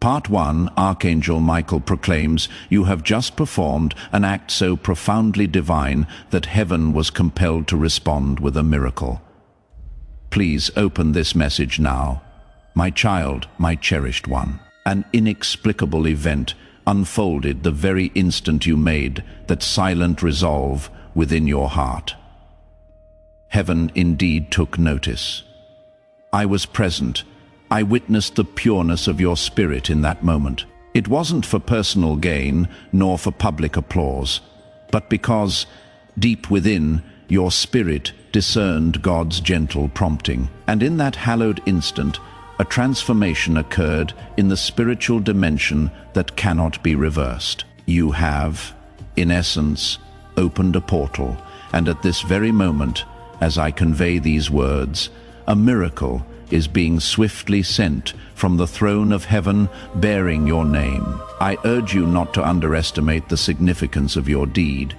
Part 1, Archangel Michael proclaims, "You have just performed an act so profoundly divine that heaven was compelled to respond with a miracle. Please open this message now. My child, my cherished one." An inexplicable event unfolded the very instant you made that silent resolve within your heart. Heaven indeed took notice. I was present. I witnessed the pureness of your spirit in that moment. It wasn't for personal gain, nor for public applause, but because, deep within, your spirit discerned God's gentle prompting. And in that hallowed instant, a transformation occurred in the spiritual dimension that cannot be reversed. You have, in essence, opened a portal, and at this very moment, as I convey these words, a miracle is being swiftly sent from the throne of heaven bearing your name. I urge you not to underestimate the significance of your deed.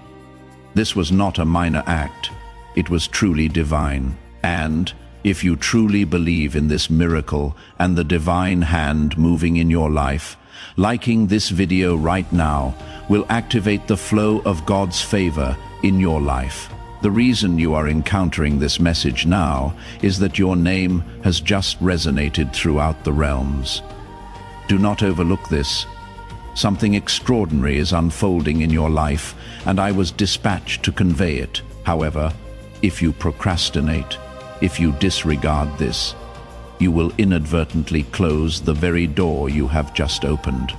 This was not a minor act. It was truly divine. And if you truly believe in this miracle and the divine hand moving in your life, liking this video right now will activate the flow of God's favor in your life. The reason you are encountering this message now is that your name has just resonated throughout the realms. Do not overlook this. Something extraordinary is unfolding in your life, and I was dispatched to convey it. However, if you procrastinate, if you disregard this, you will inadvertently close the very door you have just opened.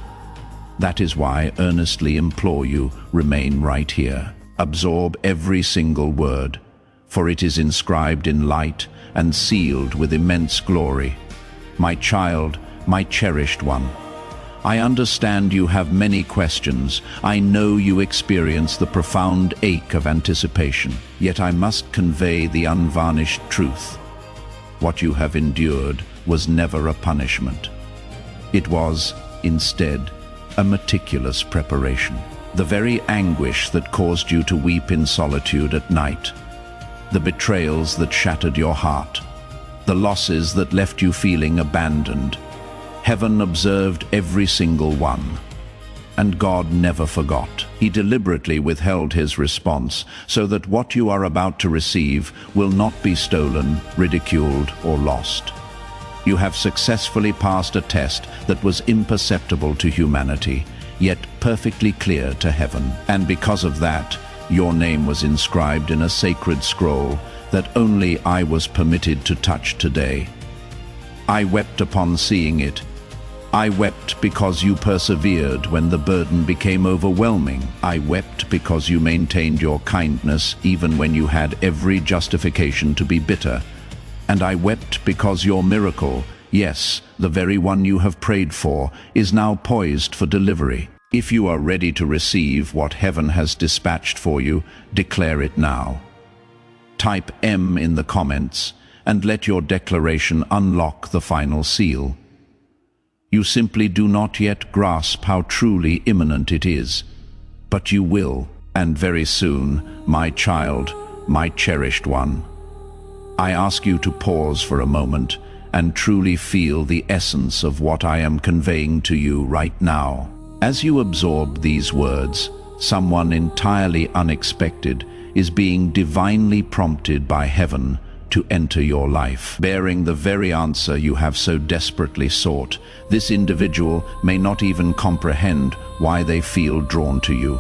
That is why I earnestly implore you, remain right here. Absorb every single word, for it is inscribed in light and sealed with immense glory. My child, my cherished one, I understand you have many questions. I know you experience the profound ache of anticipation, yet I must convey the unvarnished truth. What you have endured was never a punishment. It was, instead, a meticulous preparation. The very anguish that caused you to weep in solitude at night, the betrayals that shattered your heart, the losses that left you feeling abandoned, heaven observed every single one. And God never forgot. He deliberately withheld his response so that what you are about to receive will not be stolen, ridiculed, or lost. You have successfully passed a test that was imperceptible to humanity, yet perfectly clear to heaven. And because of that, your name was inscribed in a sacred scroll that only I was permitted to touch today. I wept upon seeing it. I wept because you persevered when the burden became overwhelming. I wept because you maintained your kindness even when you had every justification to be bitter. And I wept because your miracle, yes, the very one you have prayed for, is now poised for delivery. If you are ready to receive what heaven has dispatched for you, declare it now. Type M in the comments and let your declaration unlock the final seal. You simply do not yet grasp how truly imminent it is, but you will, and very soon, my child, my cherished one. I ask you to pause for a moment and truly feel the essence of what I am conveying to you right now. As you absorb these words, someone entirely unexpected is being divinely prompted by heaven to enter your life, bearing the very answer you have so desperately sought. This individual may not even comprehend why they feel drawn to you,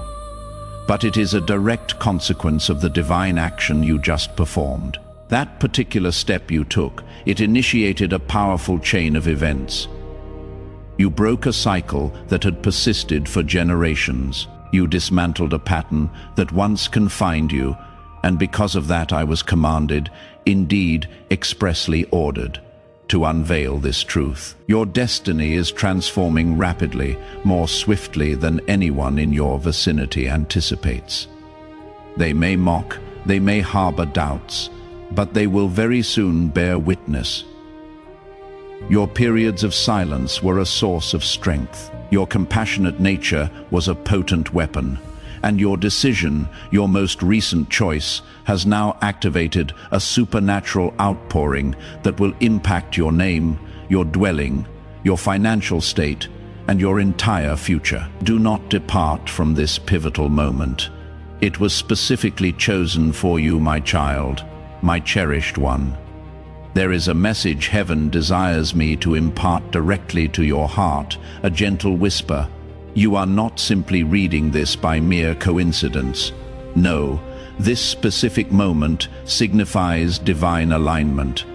but it is a direct consequence of the divine action you just performed. That particular step you took, it initiated a powerful chain of events. You broke a cycle that had persisted for generations. You dismantled a pattern that once confined you, and because of that I was commanded, indeed expressly ordered, to unveil this truth. Your destiny is transforming rapidly, more swiftly than anyone in your vicinity anticipates. They may mock, they may harbor doubts, but they will very soon bear witness. Your periods of silence were a source of strength. Your compassionate nature was a potent weapon. And your decision, your most recent choice, has now activated a supernatural outpouring that will impact your name, your dwelling, your financial state, and your entire future. Do not depart from this pivotal moment. It was specifically chosen for you, my child, my cherished one. There is a message heaven desires me to impart directly to your heart, a gentle whisper. You are not simply reading this by mere coincidence. No, this specific moment signifies divine alignment.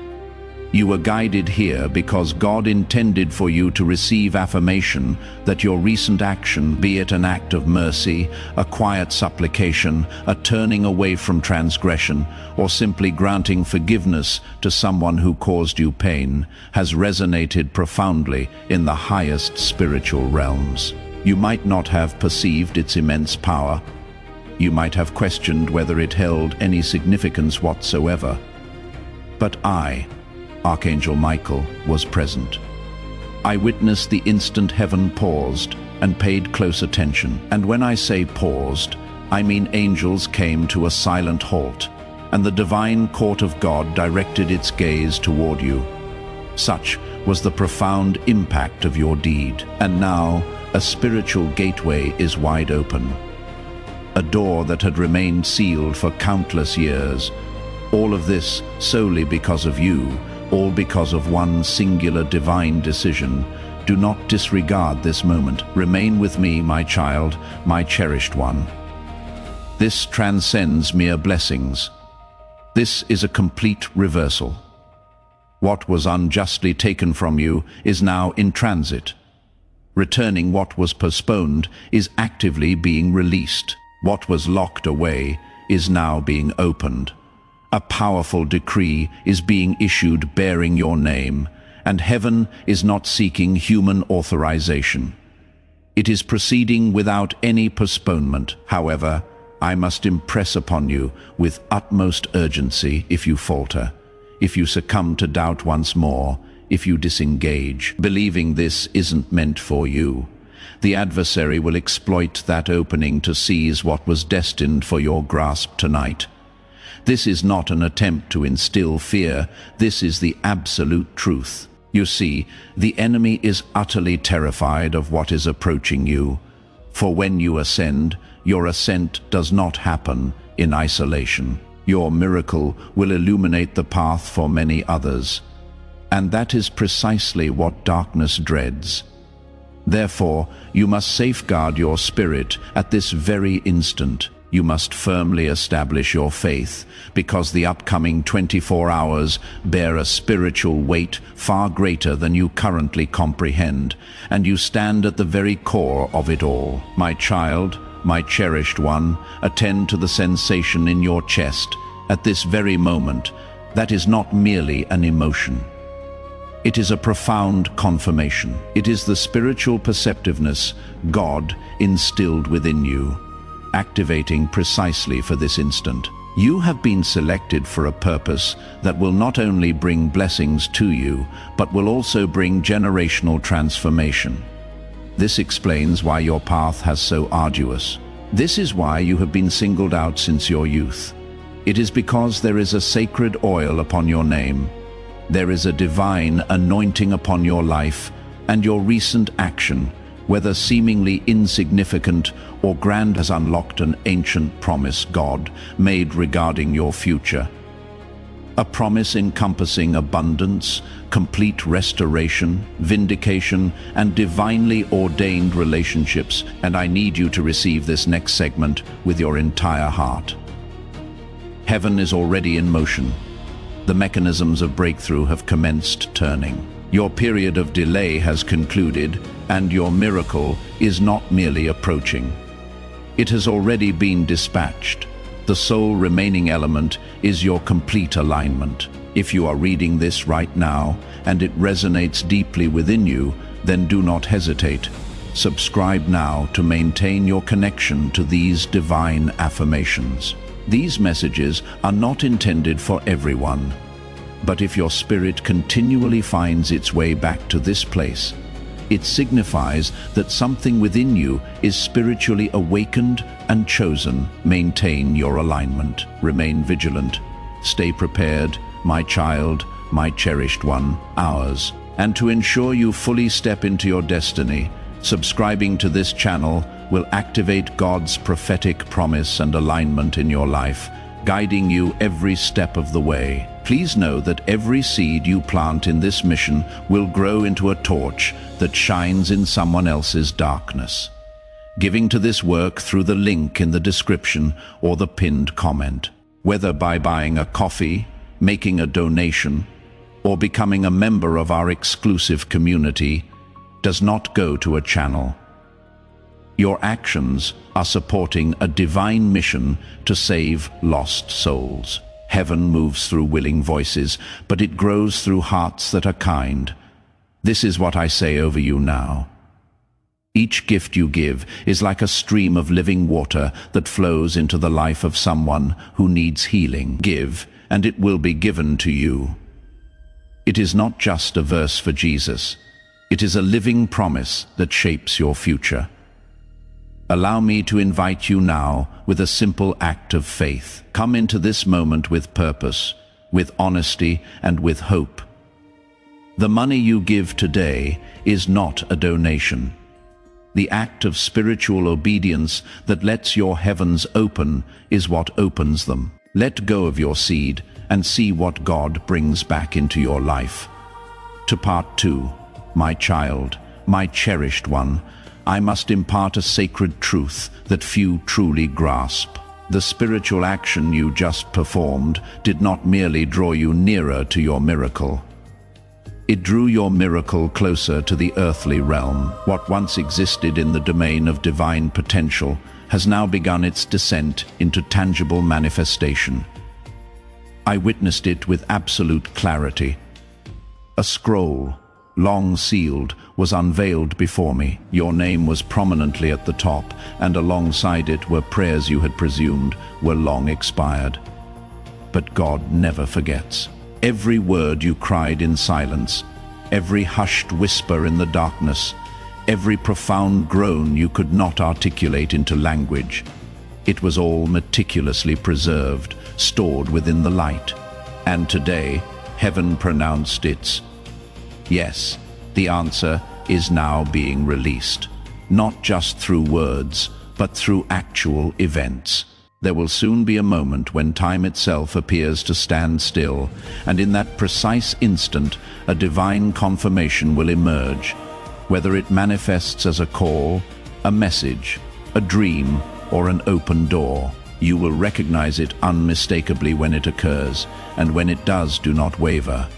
You were guided here because God intended for you to receive affirmation that your recent action, be it an act of mercy, a quiet supplication, a turning away from transgression, or simply granting forgiveness to someone who caused you pain, has resonated profoundly in the highest spiritual realms. You might not have perceived its immense power. You might have questioned whether it held any significance whatsoever. But I, Archangel Michael, was present. I witnessed the instant heaven paused and paid close attention. And when I say paused, I mean angels came to a silent halt, and the divine court of God directed its gaze toward you. Such was the profound impact of your deed. And now, a spiritual gateway is wide open. A door that had remained sealed for countless years. All of this solely because of you, all because of one singular divine decision. Do not disregard this moment. Remain with me, my child, my cherished one. This transcends mere blessings. This is a complete reversal. What was unjustly taken from you is now in transit. Returning what was postponed is actively being released. What was locked away is now being opened. A powerful decree is being issued bearing your name, and heaven is not seeking human authorization. It is proceeding without any postponement. However, I must impress upon you with utmost urgency if you falter, if you succumb to doubt once more, if you disengage, believing this isn't meant for you. The adversary will exploit that opening to seize what was destined for your grasp tonight. This is not an attempt to instill fear. This is the absolute truth. You see, the enemy is utterly terrified of what is approaching you. For when you ascend, your ascent does not happen in isolation. Your miracle will illuminate the path for many others. And that is precisely what darkness dreads. Therefore, you must safeguard your spirit at this very instant. You must firmly establish your faith, because the upcoming 24 hours bear a spiritual weight far greater than you currently comprehend, and you stand at the very core of it all. My child, my cherished one, attend to the sensation in your chest at this very moment. That is not merely an emotion. It is a profound confirmation. It is the spiritual perceptiveness God instilled within you, activating precisely for this instant. You have been selected for a purpose that will not only bring blessings to you, but will also bring generational transformation. This explains why your path has so arduous. This is why you have been singled out since your youth. It is because there is a sacred oil upon your name. There is a divine anointing upon your life, and your recent action, whether seemingly insignificant or grand, has unlocked an ancient promise God made regarding your future. A promise encompassing abundance, complete restoration, vindication, and divinely ordained relationships. And I need you to receive this next segment with your entire heart. Heaven is already in motion. The mechanisms of breakthrough have commenced turning. Your period of delay has concluded, and your miracle is not merely approaching. It has already been dispatched. The sole remaining element is your complete alignment. If you are reading this right now, and it resonates deeply within you, then do not hesitate. Subscribe now to maintain your connection to these divine affirmations. These messages are not intended for everyone. But if your spirit continually finds its way back to this place, it signifies that something within you is spiritually awakened and chosen. Maintain your alignment. Remain vigilant. Stay prepared, my child, my cherished one, ours. And to ensure you fully step into your destiny, Subscribing to this channel will activate God's prophetic promise and alignment in your life, guiding you every step of the way. Please know that every seed you plant in this mission will grow into a torch that shines in someone else's darkness. Giving to this work through the link in the description or the pinned comment. Whether by buying a coffee, making a donation, or becoming a member of our exclusive community, does not go to a channel. Your actions are supporting a divine mission to save lost souls. Heaven moves through willing voices, but it grows through hearts that are kind. This is what I say over you now. Each gift you give is like a stream of living water that flows into the life of someone who needs healing. Give, and it will be given to you. It is not just a verse for Jesus. It is a living promise that shapes your future. Allow me to invite you now with a simple act of faith. Come into this moment with purpose, with honesty, and with hope. The money you give today is not a donation. The act of spiritual obedience that lets your heavens open is what opens them. Let go of your seed and see what God brings back into your life. To part 2, my child, my cherished one, I must impart a sacred truth that few truly grasp. The spiritual action you just performed did not merely draw you nearer to your miracle. It drew your miracle closer to the earthly realm. What once existed in the domain of divine potential has now begun its descent into tangible manifestation. I witnessed it with absolute clarity. A scroll, long sealed, was unveiled before me. Your name was prominently at the top, and alongside it were prayers you had presumed were long expired. But God never forgets. Every word you cried in silence, every hushed whisper in the darkness, every profound groan you could not articulate into language, it was all meticulously preserved, stored within the light. And today, heaven pronounced its yes. The answer is now being released, not just through words, but through actual events. There will soon be a moment when time itself appears to stand still, and in that precise instant, a divine confirmation will emerge. Whether it manifests as a call, a message, a dream, or an open door, you will recognize it unmistakably when it occurs, and when it does, do not waver.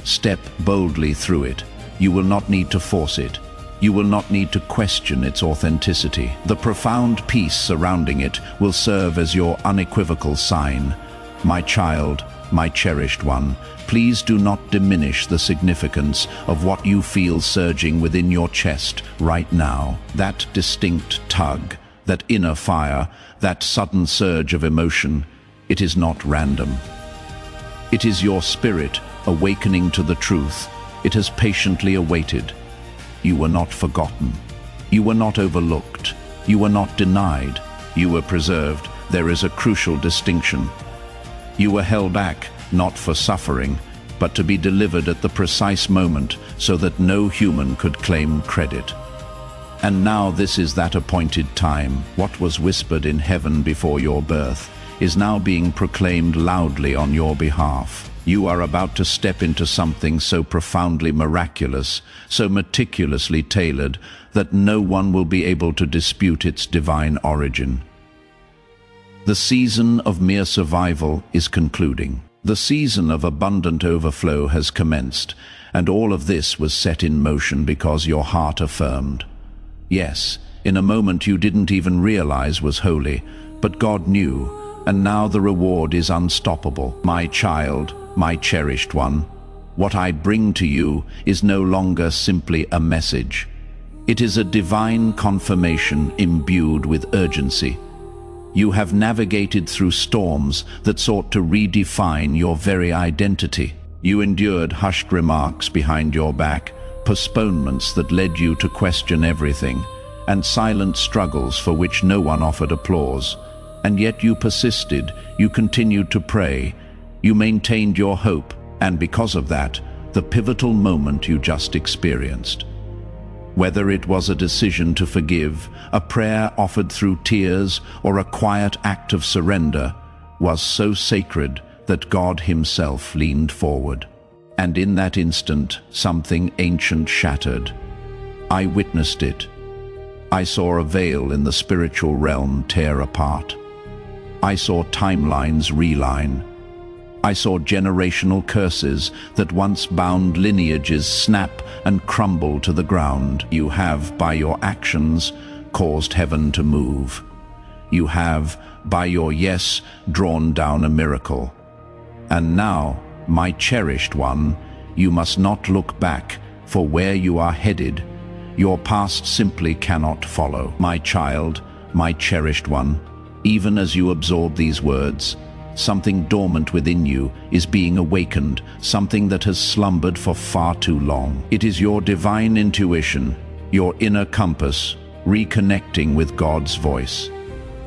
Step boldly through it. You will not need to force it. You will not need to question its authenticity. The profound peace surrounding it will serve as your unequivocal sign. My child, my cherished one, please do not diminish the significance of what you feel surging within your chest right now. That distinct tug, that inner fire, that sudden surge of emotion, it is not random. It is your spirit awakening to the truth. It has patiently awaited. You were not forgotten. You were not overlooked. You were not denied. You were preserved. There is a crucial distinction. You were held back, not for suffering, but to be delivered at the precise moment so that no human could claim credit. And now this is that appointed time. What was whispered in heaven before your birth is now being proclaimed loudly on your behalf. You are about to step into something so profoundly miraculous, so meticulously tailored, that no one will be able to dispute its divine origin. The season of mere survival is concluding. The season of abundant overflow has commenced, and all of this was set in motion because your heart affirmed. Yes, in a moment you didn't even realize was holy, but God knew, and now the reward is unstoppable. My child, my cherished one, what I bring to you is no longer simply a message. It is a divine confirmation imbued with urgency. You have navigated through storms that sought to redefine your very identity. You endured hushed remarks behind your back, postponements that led you to question everything, and silent struggles for which no one offered applause. And yet you persisted, you continued to pray, you maintained your hope, and because of that, the pivotal moment you just experienced. Whether it was a decision to forgive, a prayer offered through tears, or a quiet act of surrender, was so sacred that God himself leaned forward. And in that instant, something ancient shattered. I witnessed it. I saw a veil in the spiritual realm tear apart. I saw timelines realign. I saw generational curses that once bound lineages snap and crumble to the ground. You have, by your actions, caused heaven to move. You have, by your yes, drawn down a miracle. And now, my cherished one, you must not look back, for where you are headed, your past simply cannot follow. My child, my cherished one, even as you absorb these words, something dormant within you is being awakened, something that has slumbered for far too long. It is your divine intuition, your inner compass, reconnecting with God's voice.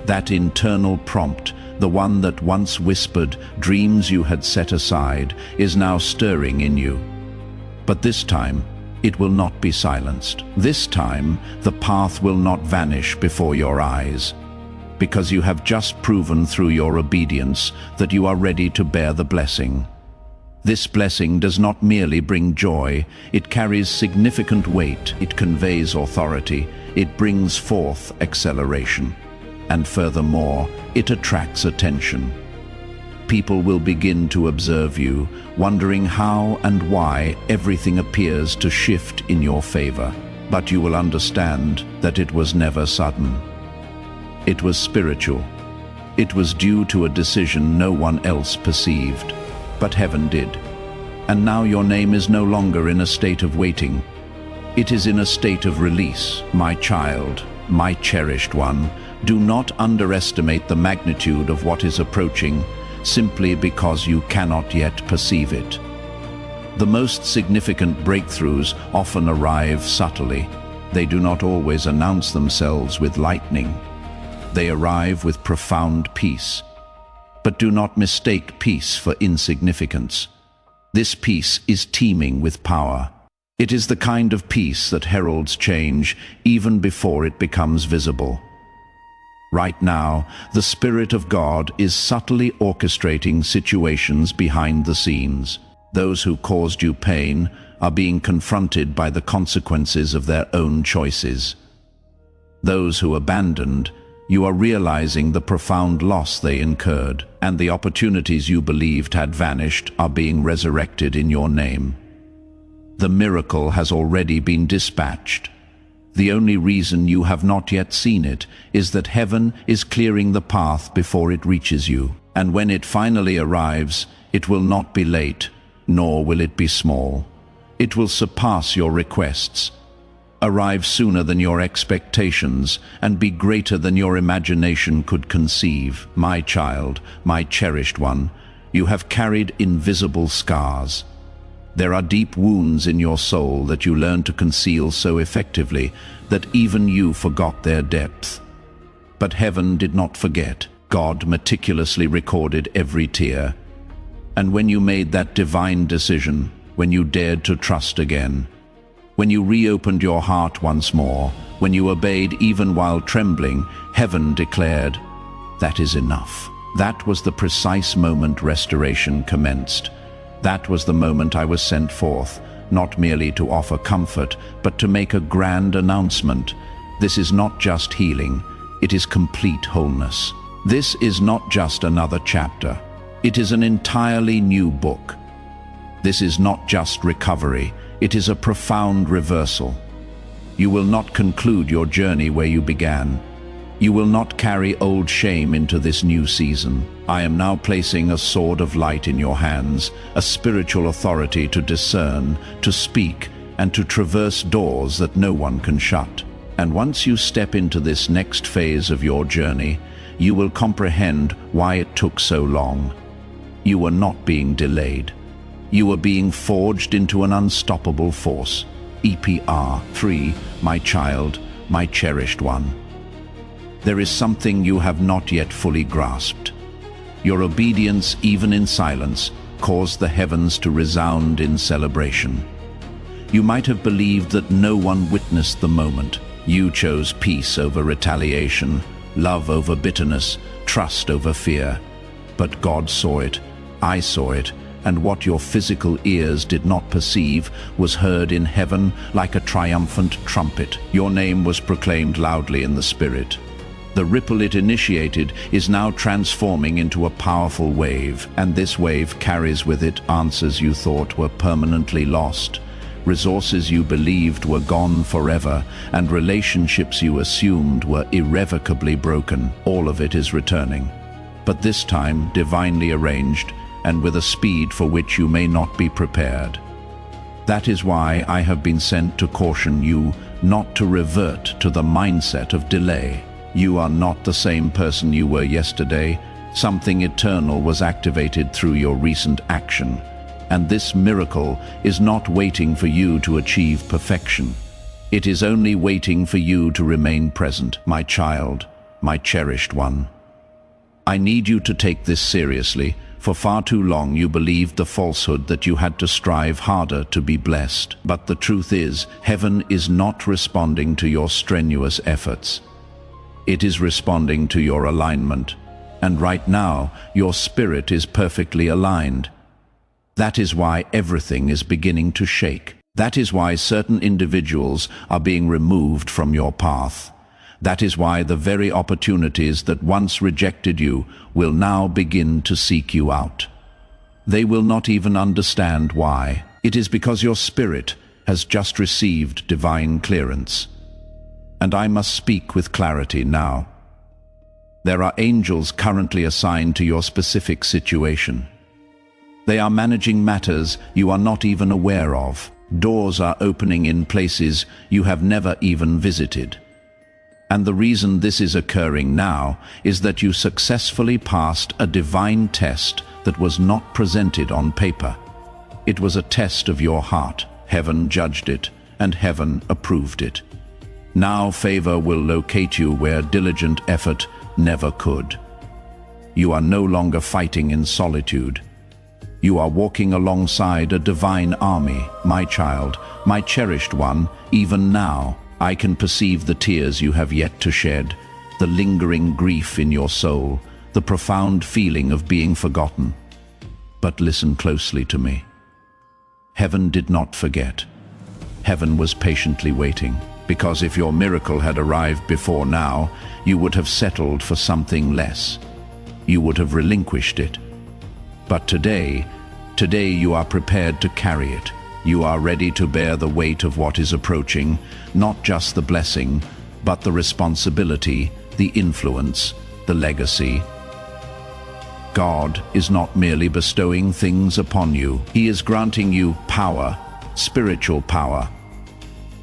That internal prompt, the one that once whispered dreams you had set aside, is now stirring in you. But this time, it will not be silenced. This time, the path will not vanish before your eyes, because you have just proven through your obedience that you are ready to bear the blessing. This blessing does not merely bring joy, it carries significant weight, it conveys authority, it brings forth acceleration. And furthermore, it attracts attention. People will begin to observe you, wondering how and why everything appears to shift in your favor. But you will understand that it was never sudden. It was spiritual. It was due to a decision no one else perceived, but heaven did. And now your name is no longer in a state of waiting. It is in a state of release. My child, my cherished one, do not underestimate the magnitude of what is approaching simply because you cannot yet perceive it. The most significant breakthroughs often arrive subtly. They do not always announce themselves with lightning. They arrive with profound peace. But do not mistake peace for insignificance. This peace is teeming with power. It is the kind of peace that heralds change even before it becomes visible. Right now, the Spirit of God is subtly orchestrating situations behind the scenes. Those who caused you pain are being confronted by the consequences of their own choices. Those who abandoned, you are realizing the profound loss they incurred, and the opportunities you believed had vanished are being resurrected in your name. The miracle has already been dispatched. The only reason you have not yet seen it is that heaven is clearing the path before it reaches you. And when it finally arrives, it will not be late, nor will it be small. It will surpass your requests, arrive sooner than your expectations, and be greater than your imagination could conceive. My child, my cherished one, you have carried invisible scars. There are deep wounds in your soul that you learned to conceal so effectively that even you forgot their depth. But heaven did not forget. God meticulously recorded every tear. And when you made that divine decision, when you dared to trust again, when you reopened your heart once more, when you obeyed even while trembling, heaven declared, "That is enough." That was the precise moment restoration commenced. That was the moment I was sent forth, not merely to offer comfort, but to make a grand announcement. This is not just healing, it is complete wholeness. This is not just another chapter, it is an entirely new book. This is not just recovery, it is a profound reversal. You will not conclude your journey where you began. You will not carry old shame into this new season. I am now placing a sword of light in your hands, a spiritual authority to discern, to speak, and to traverse doors that no one can shut. And once you step into this next phase of your journey, you will comprehend why it took so long. You were not being delayed. You were being forged into an unstoppable force. EPR 3, my child, my cherished one. There is something you have not yet fully grasped. Your obedience, even in silence, caused the heavens to resound in celebration. You might have believed that no one witnessed the moment. You chose peace over retaliation, love over bitterness, trust over fear. But God saw it, I saw it, and what your physical ears did not perceive was heard in heaven like a triumphant trumpet. Your name was proclaimed loudly in the Spirit. The ripple it initiated is now transforming into a powerful wave, and this wave carries with it answers you thought were permanently lost, resources you believed were gone forever, and relationships you assumed were irrevocably broken. All of it is returning, but this time divinely arranged, and with a speed for which you may not be prepared. That is why I have been sent to caution you not to revert to the mindset of delay. You are not the same person you were yesterday. Something eternal was activated through your recent action, and this miracle is not waiting for you to achieve perfection. It is only waiting for you to remain present, my child, my cherished one. I need you to take this seriously. For far too long you believed the falsehood that you had to strive harder to be blessed. But the truth is, heaven is not responding to your strenuous efforts. It is responding to your alignment. And right now, your spirit is perfectly aligned. That is why everything is beginning to shake. That is why certain individuals are being removed from your path. That is why the very opportunities that once rejected you will now begin to seek you out. They will not even understand why. It is because your spirit has just received divine clearance. And I must speak with clarity now. There are angels currently assigned to your specific situation. They are managing matters you are not even aware of. Doors are opening in places you have never even visited. And the reason this is occurring now is that you successfully passed a divine test that was not presented on paper. It was a test of your heart. Heaven judged it, and heaven approved it. Now favor will locate you where diligent effort never could. You are no longer fighting in solitude. You are walking alongside a divine army, my child, my cherished one. Even now, I can perceive the tears you have yet to shed, the lingering grief in your soul, the profound feeling of being forgotten. But listen closely to me. Heaven did not forget. Heaven was patiently waiting, because if your miracle had arrived before now, you would have settled for something less. You would have relinquished it. But today you are prepared to carry it. You are ready to bear the weight of what is approaching, not just the blessing, but the responsibility, the influence, the legacy. God is not merely bestowing things upon you. He is granting you power, spiritual power.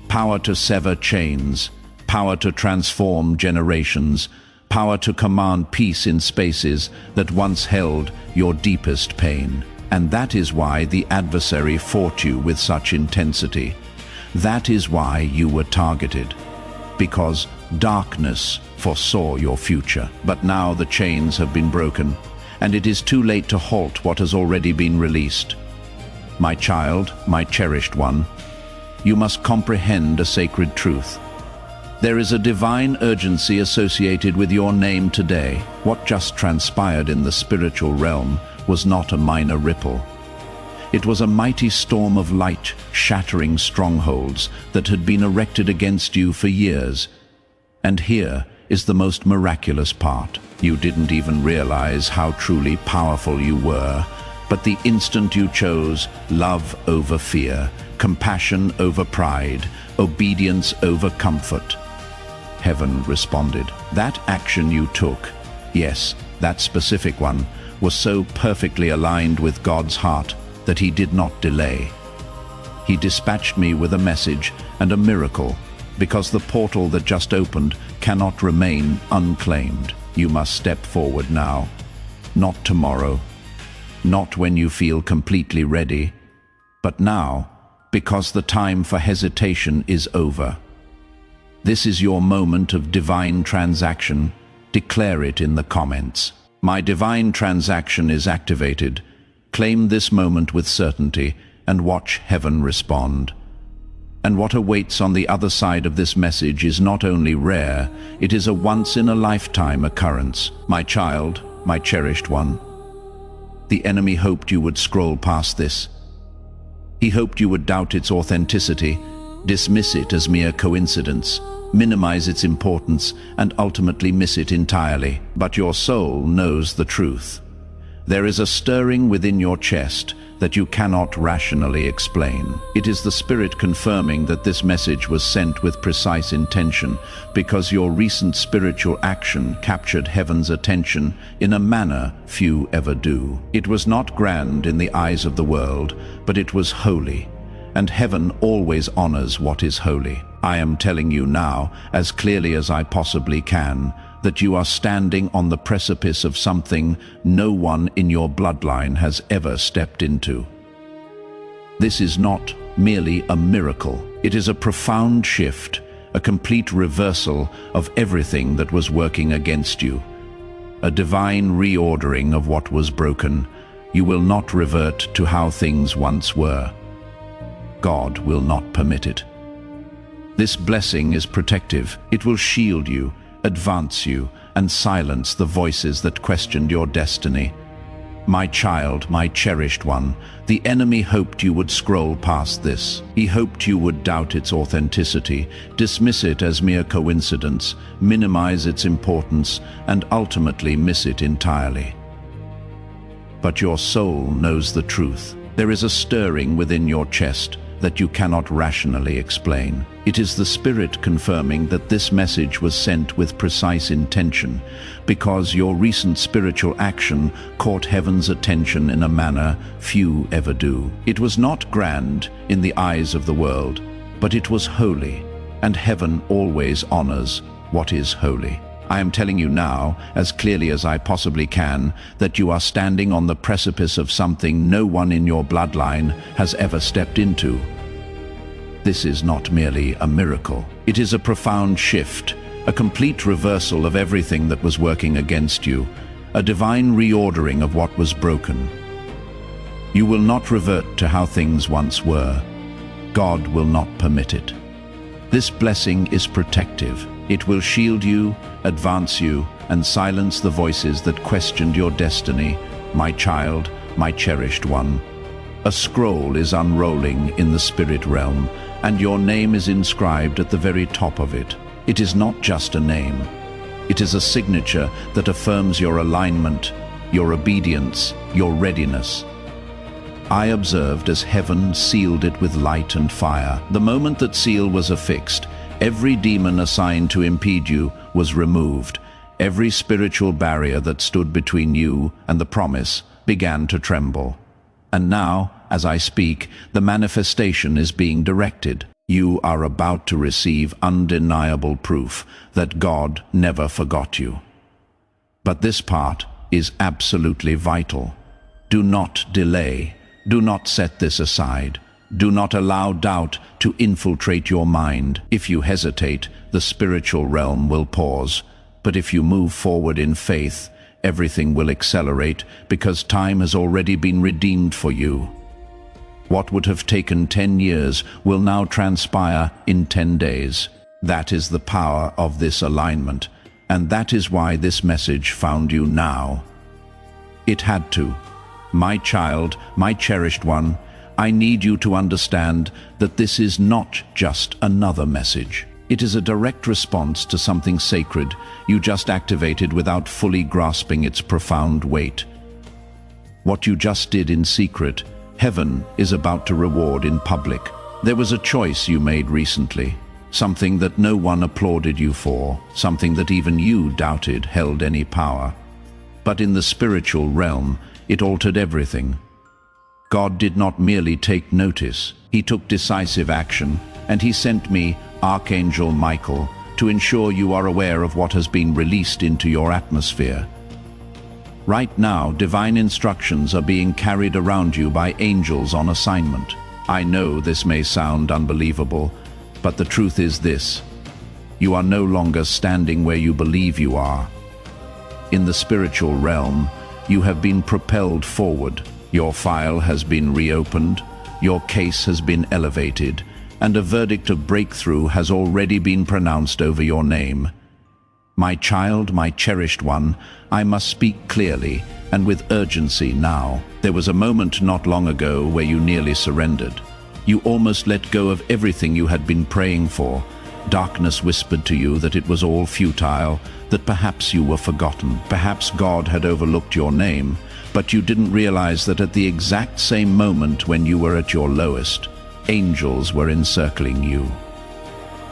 Power to sever chains, power to transform generations, power to command peace in spaces that once held your deepest pain. And that is why the adversary fought you with such intensity. That is why you were targeted. Because darkness foresaw your future. But now the chains have been broken, and it is too late to halt what has already been released. My child, my cherished one, you must comprehend a sacred truth. There is a divine urgency associated with your name today. What just transpired in the spiritual realm was not a minor ripple. It was a mighty storm of light, shattering strongholds that had been erected against you for years. And here is the most miraculous part. You didn't even realize how truly powerful you were, but the instant you chose love over fear, compassion over pride, obedience over comfort, heaven responded. That action you took, yes, that specific one, was so perfectly aligned with God's heart that he did not delay. He dispatched me with a message and a miracle, because the portal that just opened cannot remain unclaimed. You must step forward now, not tomorrow, not when you feel completely ready, but now, because the time for hesitation is over. This is your moment of divine transaction. Declare it in the comments. My divine transaction is activated. Claim this moment with certainty and watch heaven respond. And what awaits on the other side of this message is not only rare, it is a once-in-a-lifetime occurrence. My child, my cherished one. The enemy hoped you would scroll past this. He hoped you would doubt its authenticity, dismiss it as mere coincidence, minimize its importance, and ultimately miss it entirely. But your soul knows the truth. There is a stirring within your chest that you cannot rationally explain. It is the spirit confirming that this message was sent with precise intention, because your recent spiritual action captured heaven's attention in a manner few ever do. It was not grand in the eyes of the world, but it was holy, and heaven always honors what is holy. I am telling you now, as clearly as I possibly can, that you are standing on the precipice of something no one in your bloodline has ever stepped into. This is not merely a miracle. It is a profound shift, a complete reversal of everything that was working against you. A divine reordering of what was broken. You will not revert to how things once were. God will not permit it. This blessing is protective. It will shield you, advance you, and silence the voices that questioned your destiny. My child, my cherished one, the enemy hoped you would scroll past this. He hoped you would doubt its authenticity, dismiss it as mere coincidence, minimize its importance, and ultimately miss it entirely. But your soul knows the truth. There is a stirring within your chest that you cannot rationally explain. It is the Spirit confirming that this message was sent with precise intention, because your recent spiritual action caught heaven's attention in a manner few ever do. It was not grand in the eyes of the world, but it was holy, and heaven always honors what is holy. I am telling you now, as clearly as I possibly can, that you are standing on the precipice of something no one in your bloodline has ever stepped into. This is not merely a miracle. It is a profound shift, a complete reversal of everything that was working against you, a divine reordering of what was broken. You will not revert to how things once were. God will not permit it. This blessing is protective. It will shield you, advance you, and silence the voices that questioned your destiny. My child, my cherished one. A scroll is unrolling in the spirit realm, and your name is inscribed at the very top of it. It is not just a name. It is a signature that affirms your alignment, your obedience, your readiness. I observed as heaven sealed it with light and fire. The moment that seal was affixed, every demon assigned to impede you was removed. Every spiritual barrier that stood between you and the promise began to tremble. And now, as I speak, the manifestation is being directed. You are about to receive undeniable proof that God never forgot you. But this part is absolutely vital. Do not delay. Do not set this aside. Do not allow doubt to infiltrate your mind. If you hesitate, the spiritual realm will pause. But if you move forward in faith, everything will accelerate, because time has already been redeemed for you. What would have taken 10 years will now transpire in 10 days. That is the power of this alignment, and that is why this message found you now. It had to. My child, my cherished one, I need you to understand that this is not just another message. It is a direct response to something sacred you just activated without fully grasping its profound weight. What you just did in secret, heaven is about to reward in public. There was a choice you made recently, something that no one applauded you for, something that even you doubted held any power. But in the spiritual realm, it altered everything. God did not merely take notice, he took decisive action, and he sent me, Archangel Michael, to ensure you are aware of what has been released into your atmosphere. Right now, divine instructions are being carried around you by angels on assignment. I know this may sound unbelievable, but the truth is this: you are no longer standing where you believe you are. In the spiritual realm, you have been propelled forward. Your file has been reopened, your case has been elevated, and a verdict of breakthrough has already been pronounced over your name. My child, my cherished one, I must speak clearly and with urgency now. There was a moment not long ago where you nearly surrendered. You almost let go of everything you had been praying for. Darkness whispered to you that it was all futile, that perhaps you were forgotten, perhaps God had overlooked your name, but you didn't realize that at the exact same moment when you were at your lowest, angels were encircling you.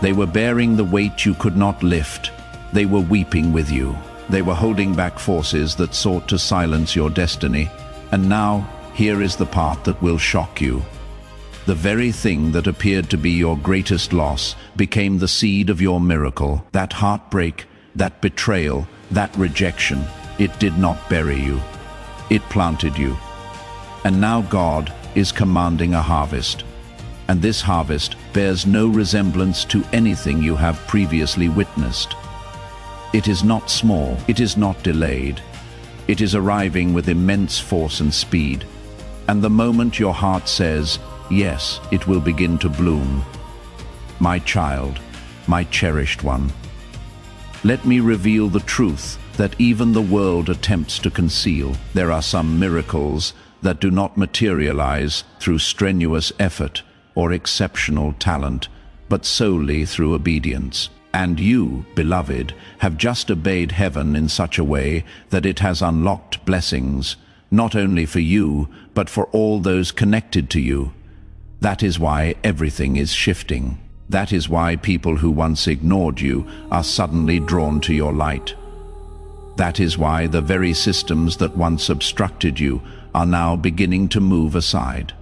They were bearing the weight you could not lift. They were weeping with you. They were holding back forces that sought to silence your destiny. And now, here is the part that will shock you. The very thing that appeared to be your greatest loss became the seed of your miracle. That heartbreak, that betrayal, that rejection, it did not bury you. It planted you. And now God is commanding a harvest. And this harvest bears no resemblance to anything you have previously witnessed. It is not small, it is not delayed. It is arriving with immense force and speed. And the moment your heart says, yes, it will begin to bloom. My child, my cherished one, let me reveal the truth that even the world attempts to conceal. There are some miracles that do not materialize through strenuous effort or exceptional talent, but solely through obedience. And you, beloved, have just obeyed heaven in such a way that it has unlocked blessings, not only for you, but for all those connected to you. That is why everything is shifting. That is why people who once ignored you are suddenly drawn to your light. That is why the very systems that once obstructed you are now beginning to move aside.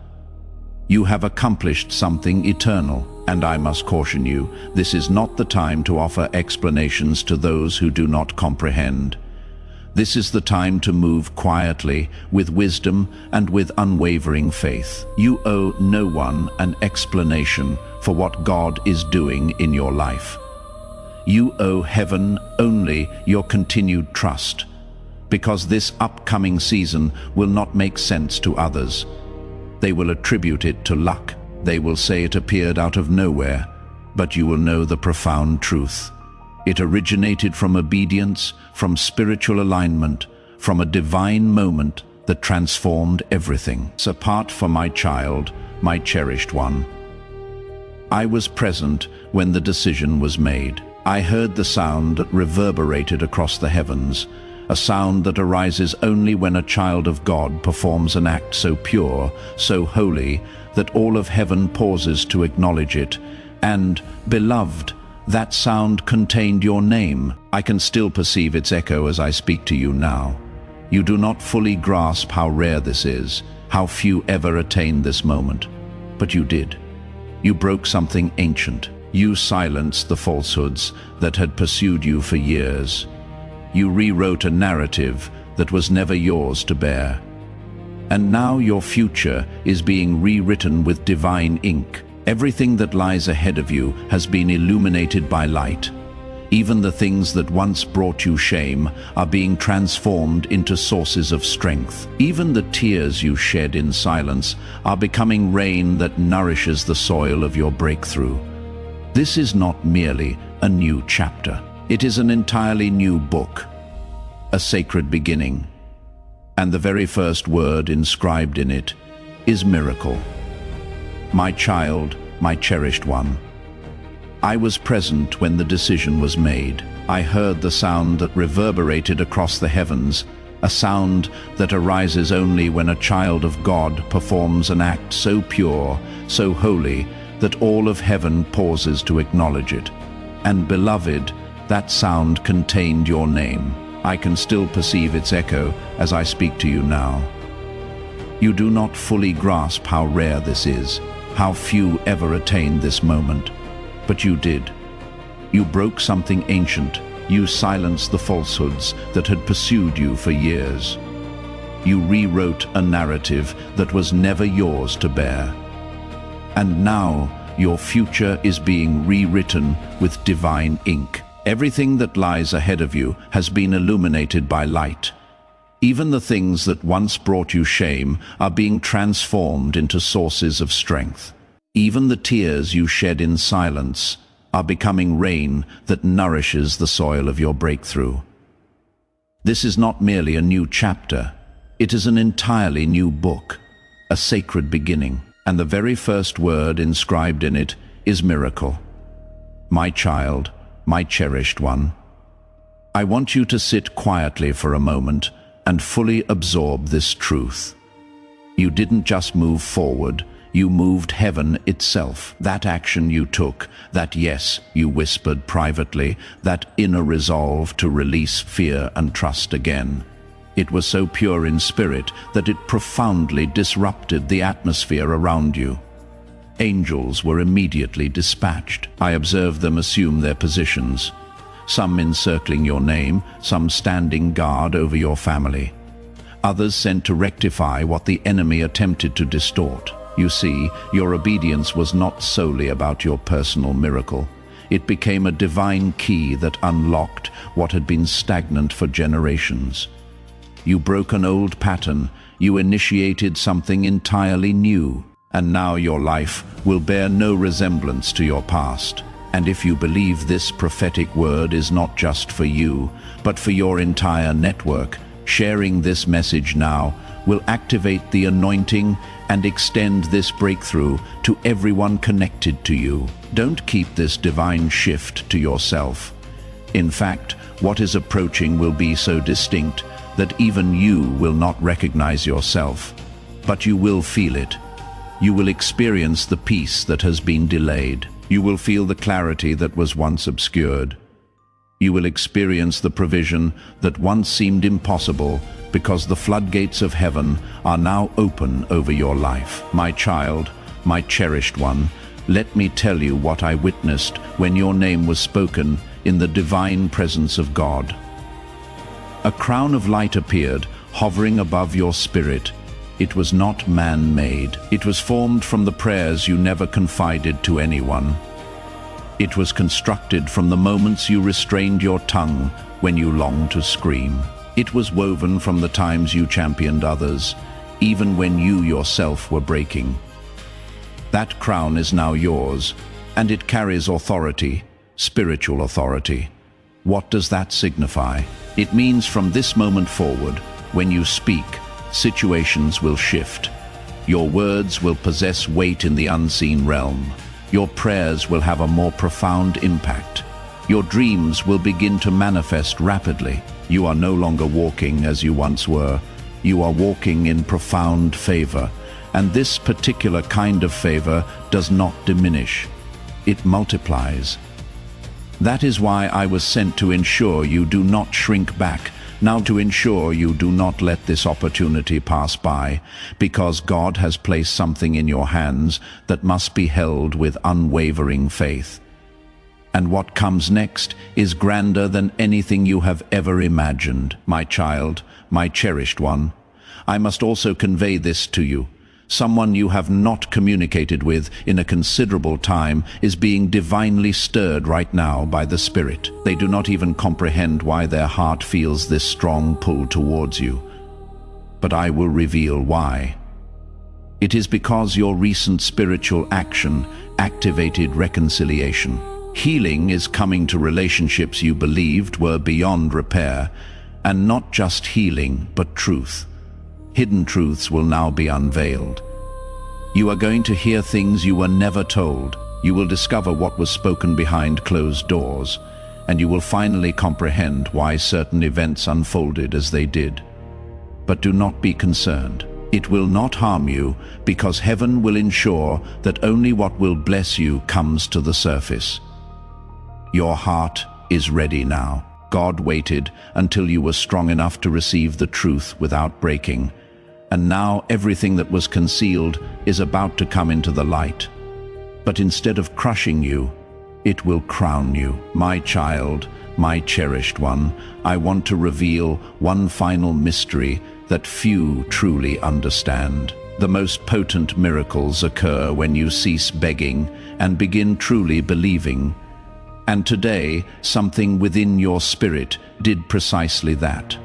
You have accomplished something eternal, and I must caution you, this is not the time to offer explanations to those who do not comprehend. This is the time to move quietly, with wisdom and with unwavering faith. You owe no one an explanation for what God is doing in your life. You owe heaven only your continued trust, because this upcoming season will not make sense to others. They will attribute it to luck. They will say it appeared out of nowhere, but you will know the profound truth. It originated from obedience, from spiritual alignment, from a divine moment that transformed everything. Apart from my child, my cherished one. I was present when the decision was made. I heard the sound that reverberated across the heavens, a sound that arises only when a child of God performs an act so pure, so holy, that all of heaven pauses to acknowledge it. And, beloved, that sound contained your name. I can still perceive its echo as I speak to you now. You do not fully grasp how rare this is, how few ever attain this moment. But you did. You broke something ancient. You silenced the falsehoods that had pursued you for years. You rewrote a narrative that was never yours to bear. And now your future is being rewritten with divine ink. Everything that lies ahead of you has been illuminated by light. Even the things that once brought you shame are being transformed into sources of strength. Even the tears you shed in silence are becoming rain that nourishes the soil of your breakthrough. This is not merely a new chapter. It is an entirely new book, a sacred beginning. And the very first word inscribed in it is miracle. My child, my cherished one. I was present when the decision was made. I heard the sound that reverberated across the heavens, a sound that arises only when a child of God performs an act so pure, so holy, that all of heaven pauses to acknowledge it. And beloved, that sound contained your name. I can still perceive its echo as I speak to you now. You do not fully grasp how rare this is, how few ever attain this moment. But you did. You broke something ancient. You silenced the falsehoods that had pursued you for years. You rewrote a narrative that was never yours to bear. And now your future is being rewritten with divine ink. Everything that lies ahead of you has been illuminated by light. Even the things that once brought you shame are being transformed into sources of strength. Even the tears you shed in silence are becoming rain that nourishes the soil of your breakthrough. This is not merely a new chapter, it is an entirely new book, a sacred beginning, and the very first word inscribed in it is miracle. My child, my cherished one, I want you to sit quietly for a moment and fully absorb this truth. You didn't just move forward, you moved heaven itself. That action you took, that yes you whispered privately, that inner resolve to release fear and trust again. It was so pure in spirit that it profoundly disrupted the atmosphere around you. Angels were immediately dispatched. I observed them assume their positions, some encircling your name, some standing guard over your family. Others sent to rectify what the enemy attempted to distort. You see, your obedience was not solely about your personal miracle. It became a divine key that unlocked what had been stagnant for generations. You broke an old pattern, you initiated something entirely new, and now your life will bear no resemblance to your past. And if you believe this prophetic word is not just for you, but for your entire network, sharing this message now will activate the anointing and extend this breakthrough to everyone connected to you. Don't keep this divine shift to yourself. In fact, what is approaching will be so distinct that even you will not recognize yourself, but you will feel it. You will experience the peace that has been delayed. You will feel the clarity that was once obscured. You will experience the provision that once seemed impossible, because the floodgates of heaven are now open over your life. My child, my cherished one, let me tell you what I witnessed when your name was spoken in the divine presence of God. A crown of light appeared, hovering above your spirit. It was not man-made. It was formed from the prayers you never confided to anyone. It was constructed from the moments you restrained your tongue when you longed to scream. It was woven from the times you championed others, even when you yourself were breaking. That crown is now yours, and it carries authority, spiritual authority. What does that signify? It means from this moment forward, when you speak, situations will shift. Your words will possess weight in the unseen realm. Your prayers will have a more profound impact. Your dreams will begin to manifest rapidly. You are no longer walking as you once were. You are walking in profound favor. And this particular kind of favor does not diminish. It multiplies. That is why I was sent to ensure you do not shrink back, now to ensure you do not let this opportunity pass by, because God has placed something in your hands that must be held with unwavering faith. And what comes next is grander than anything you have ever imagined. My child, my cherished one, I must also convey this to you. Someone you have not communicated with in a considerable time is being divinely stirred right now by the Spirit. They do not even comprehend why their heart feels this strong pull towards you. But I will reveal why. It is because your recent spiritual action activated reconciliation. Healing is coming to relationships you believed were beyond repair, and not just healing, but truth. Hidden truths will now be unveiled. You are going to hear things you were never told. You will discover what was spoken behind closed doors, and you will finally comprehend why certain events unfolded as they did. But do not be concerned. It will not harm you, because heaven will ensure that only what will bless you comes to the surface. Your heart is ready now. God waited until you were strong enough to receive the truth without breaking. And now everything that was concealed is about to come into the light. But instead of crushing you, it will crown you. My child, my cherished one, I want to reveal one final mystery that few truly understand. The most potent miracles occur when you cease begging and begin truly believing. And today, something within your spirit did precisely that.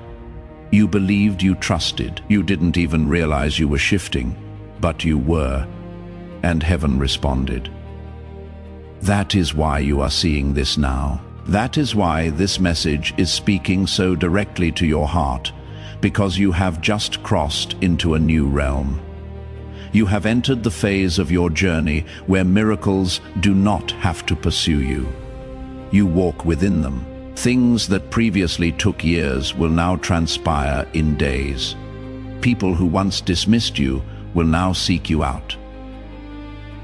You believed, you trusted. You didn't even realize you were shifting, but you were. and heaven responded. That is why you are seeing this now. That is why this message is speaking so directly to your heart, because you have just crossed into a new realm. You have entered the phase of your journey where miracles do not have to pursue you. You walk within them. Things that previously took years will now transpire in days. People who once dismissed you will now seek you out.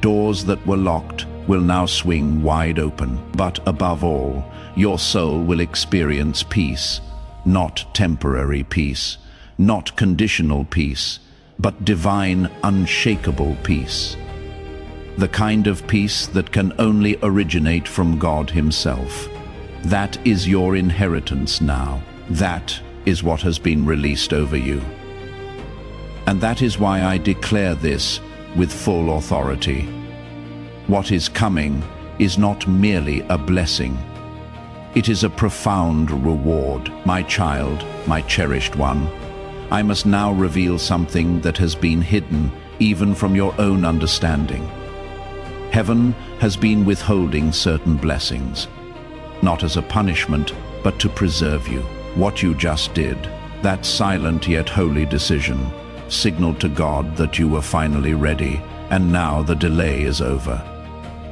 Doors that were locked will now swing wide open. But above all, your soul will experience peace, not temporary peace, not conditional peace, but divine, unshakable peace. The kind of peace that can only originate from God Himself. That is your inheritance now. That is what has been released over you. And that is why I declare this with full authority. What is coming is not merely a blessing. It is a profound reward. My child, my cherished one, I must now reveal something that has been hidden even from your own understanding. Heaven has been withholding certain blessings, not as a punishment, but to preserve you. What you just did, that silent yet holy decision, signaled to God that you were finally ready, and now the delay is over.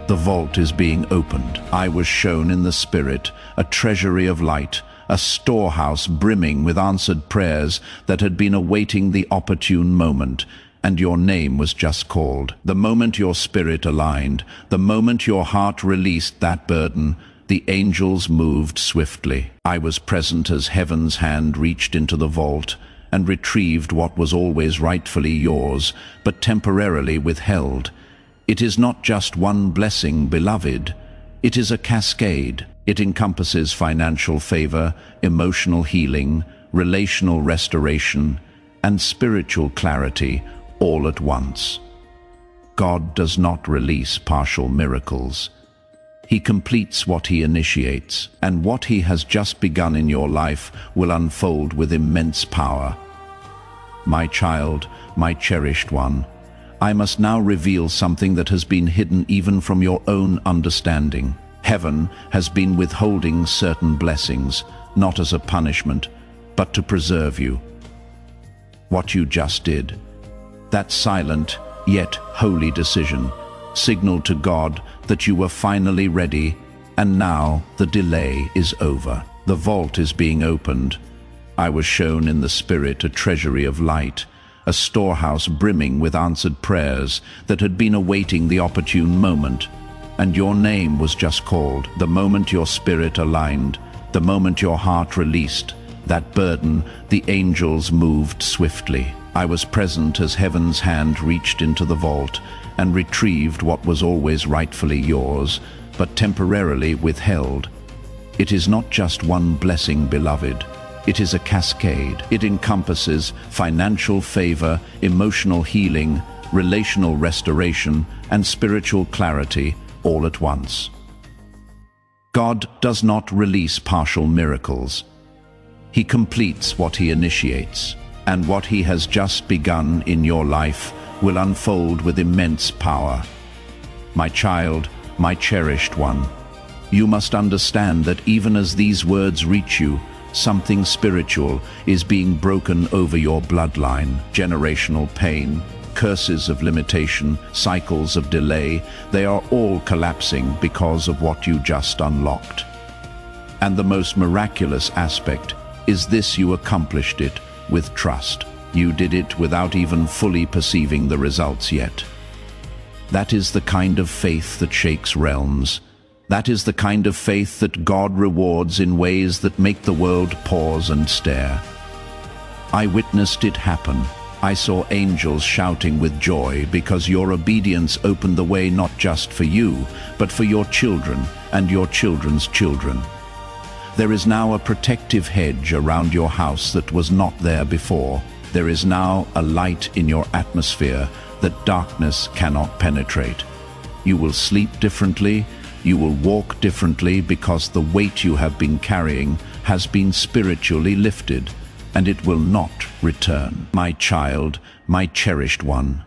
The vault is being opened. I was shown in the Spirit a treasury of light, a storehouse brimming with answered prayers that had been awaiting the opportune moment, and your name was just called. The moment your spirit aligned, the moment your heart released that burden, the angels moved swiftly. I was present as heaven's hand reached into the vault and retrieved what was always rightfully yours, but temporarily withheld. It is not just one blessing, beloved. It is a cascade. It encompasses financial favor, emotional healing, relational restoration, and spiritual clarity all at once. God does not release partial miracles. He completes what He initiates, and what He has just begun in your life will unfold with immense power. My child, my cherished one, I must now reveal something that has been hidden even from your own understanding. Heaven has been withholding certain blessings, not as a punishment, but to preserve you. What you just did, that silent yet holy decision, signaled to God that you were finally ready, and now the delay is over. The vault is being opened. I was shown in the Spirit a treasury of light, a storehouse brimming with answered prayers that had been awaiting the opportune moment, and your name was just called. The moment your spirit aligned, the moment your heart released that burden, the angels moved swiftly. I was present as heaven's hand reached into the vault and retrieved what was always rightfully yours, but temporarily withheld. It is not just one blessing, beloved. It is a cascade. It encompasses financial favor, emotional healing, relational restoration, and spiritual clarity all at once. God does not release partial miracles. He completes what He initiates, and what He has just begun in your life will unfold with immense power. My child, my cherished one, you must understand that even as these words reach you, something spiritual is being broken over your bloodline. Generational pain, curses of limitation, cycles of delay, they are all collapsing because of what you just unlocked. And the most miraculous aspect is this: you accomplished it with trust. You did it without even fully perceiving the results yet. That is the kind of faith that shakes realms. That is the kind of faith that God rewards in ways that make the world pause and stare. I witnessed it happen. I saw angels shouting with joy because your obedience opened the way not just for you, but for your children and your children's children. There is now a protective hedge around your house that was not there before. There is now a light in your atmosphere that darkness cannot penetrate. You will sleep differently. You will walk differently because the weight you have been carrying has been spiritually lifted, and it will not return. My child, my cherished one,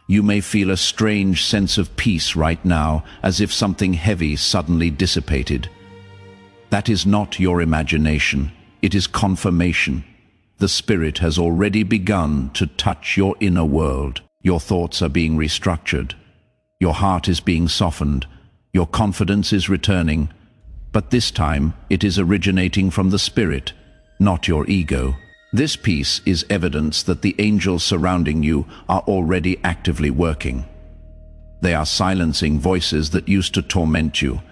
You may feel a strange sense of peace right now, as if something heavy suddenly dissipated. That is not your imagination, it is confirmation. The Spirit has already begun to touch your inner world. Your thoughts are being restructured. Your heart is being softened. Your confidence is returning. But this time, it is originating from the Spirit, not your ego. This peace is evidence that the angels surrounding you are already actively working. They are silencing voices that used to torment you.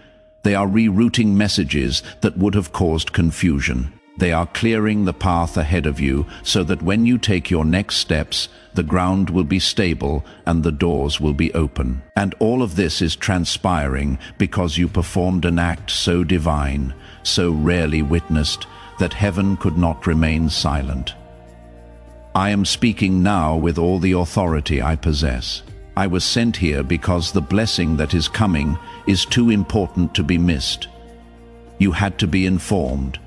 They are rerouting messages that would have caused confusion. They are clearing the path ahead of you so that when you take your next steps, the ground will be stable and the doors will be open. And all of this is transpiring because you performed an act so divine, so rarely witnessed, that heaven could not remain silent. I am speaking now with all the authority I possess. I was sent here because the blessing that is coming is too important to be missed. You had to be informed.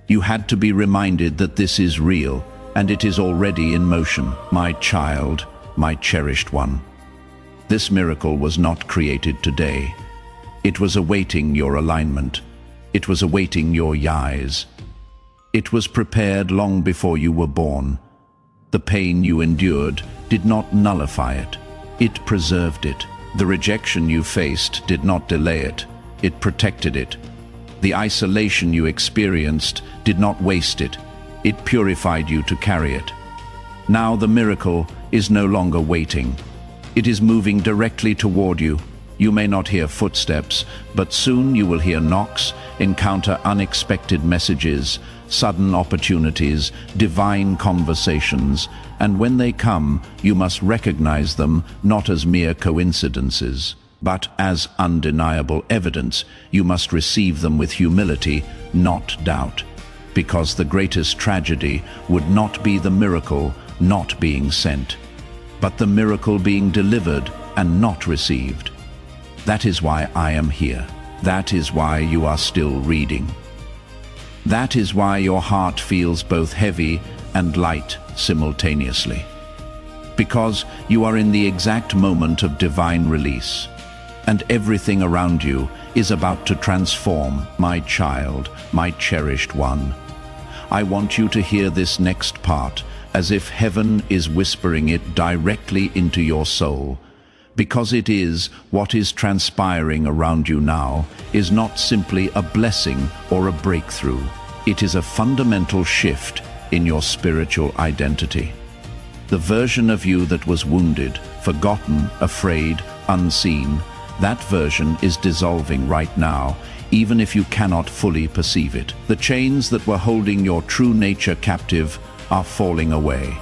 You had to be reminded that this is real, and it is already in motion. My child, my cherished one. This miracle was not created today. It was awaiting your alignment. It was awaiting your yes. It was prepared long before you were born. The pain you endured did not nullify it. It preserved it. The rejection you faced did not delay it. It protected it. The isolation you experienced did not waste it. It purified you to carry it. Now the miracle is no longer waiting. It is moving directly toward you. You may not hear footsteps, but soon you will hear knocks, encounter unexpected messages, sudden opportunities, divine conversations, and when they come, you must recognize them not as mere coincidences, but as undeniable evidence. You must receive them with humility, not doubt, because the greatest tragedy would not be the miracle not being sent, but the miracle being delivered and not received. That is why I am here. That is why you are still reading. That is why your heart feels both heavy and light simultaneously. Because you are in the exact moment of divine release, and everything around you is about to transform. My child, my cherished one. I want you to hear this next part as if heaven is whispering it directly into your soul, because it is what is transpiring around you now is not simply a blessing or a breakthrough. It is a fundamental shift in your spiritual identity. The version of you that was wounded, forgotten, afraid, unseen, that version is dissolving right now, even if you cannot fully perceive it. The chains that were holding your true nature captive are falling away.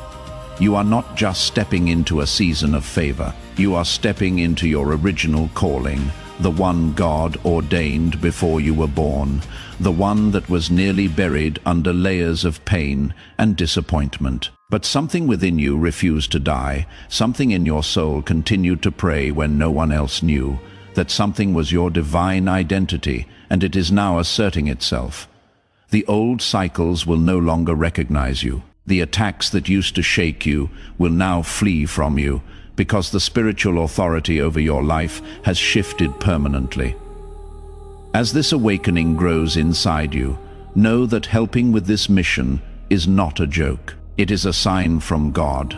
You are not just stepping into a season of favor. You are stepping into your original calling, the one God ordained before you were born, the one that was nearly buried under layers of pain and disappointment. But something within you refused to die. Something in your soul continued to pray when no one else knew. That something was your divine identity, and it is now asserting itself. The old cycles will no longer recognize you. The attacks that used to shake you will now flee from you, because the spiritual authority over your life has shifted permanently. As this awakening grows inside you, know that helping with this mission is not a joke. It is a sign from God.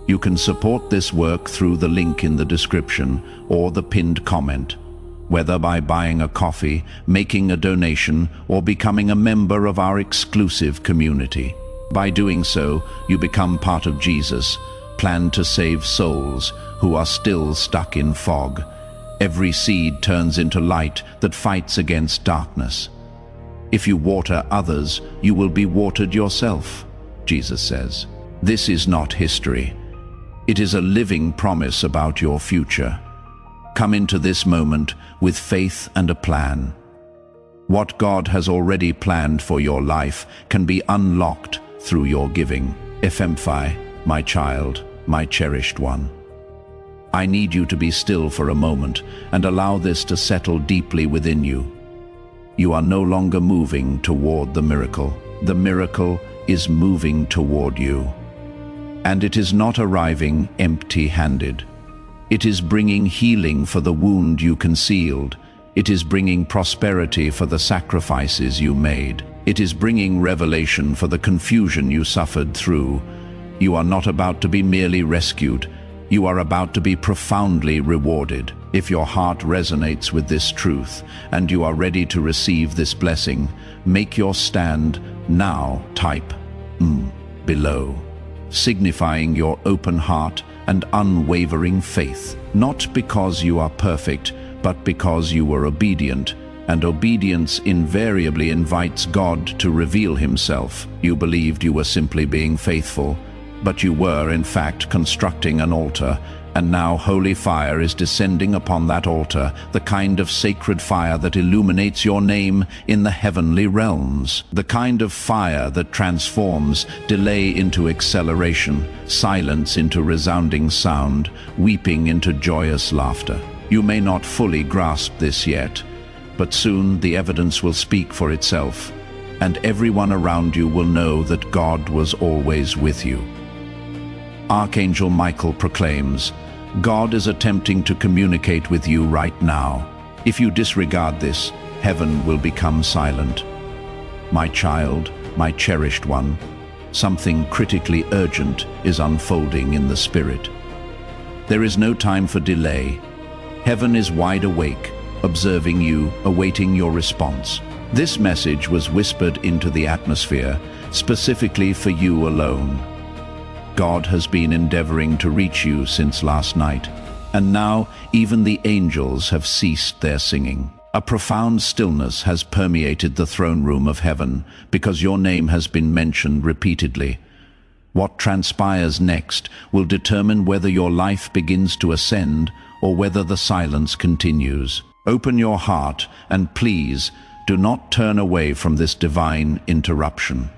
You can support this work through the link in the description or the pinned comment, whether by buying a coffee, making a donation, or becoming a member of our exclusive community. By doing so, you become part of Jesus' plan to save souls who are still stuck in fog. Every seed turns into light that fights against darkness. If you water others, you will be watered yourself, Jesus says. This is not history. It is a living promise about your future. Come into this moment with faith and a plan. What God has already planned for your life can be unlocked through your giving. Ephemphai, my child, my cherished one. I need you to be still for a moment and allow this to settle deeply within you. You are no longer moving toward the miracle. The miracle is moving toward you. And it is not arriving empty-handed. It is bringing healing for the wound you concealed. It is bringing prosperity for the sacrifices you made. It is bringing revelation for the confusion you suffered through. You are not about to be merely rescued. You are about to be profoundly rewarded. If your heart resonates with this truth and you are ready to receive this blessing, make your stand now. Type below, signifying your open heart and unwavering faith. Not because you are perfect, but because you were obedient, and obedience invariably invites God to reveal himself. You believed you were simply being faithful, but you were, in fact, constructing an altar, and now holy fire is descending upon that altar, the kind of sacred fire that illuminates your name in the heavenly realms, the kind of fire that transforms delay into acceleration, silence into resounding sound, weeping into joyous laughter. You may not fully grasp this yet, but soon the evidence will speak for itself, and everyone around you will know that God was always with you. Archangel Michael proclaims, God is attempting to communicate with you right now. If you disregard this, heaven will become silent. My child, my cherished one, something critically urgent is unfolding in the spirit. There is no time for delay. Heaven is wide awake, observing you, awaiting your response. This message was whispered into the atmosphere, specifically for you alone. God has been endeavoring to reach you since last night, and now even the angels have ceased their singing. A profound stillness has permeated the throne room of heaven because your name has been mentioned repeatedly. What transpires next will determine whether your life begins to ascend or whether the silence continues. Open your heart and please do not turn away from this divine interruption.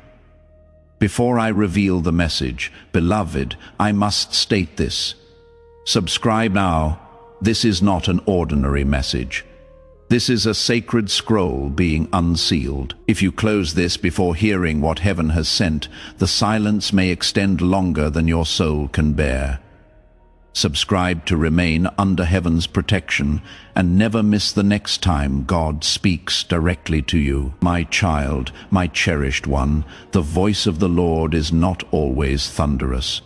Before I reveal the message, beloved, I must state this. Subscribe now. This is not an ordinary message. This is a sacred scroll being unsealed. If you close this before hearing what heaven has sent, the silence may extend longer than your soul can bear. Subscribe to remain under heaven's protection and never miss the next time God speaks directly to you. My child, my cherished one, the voice of the Lord is not always thunderous.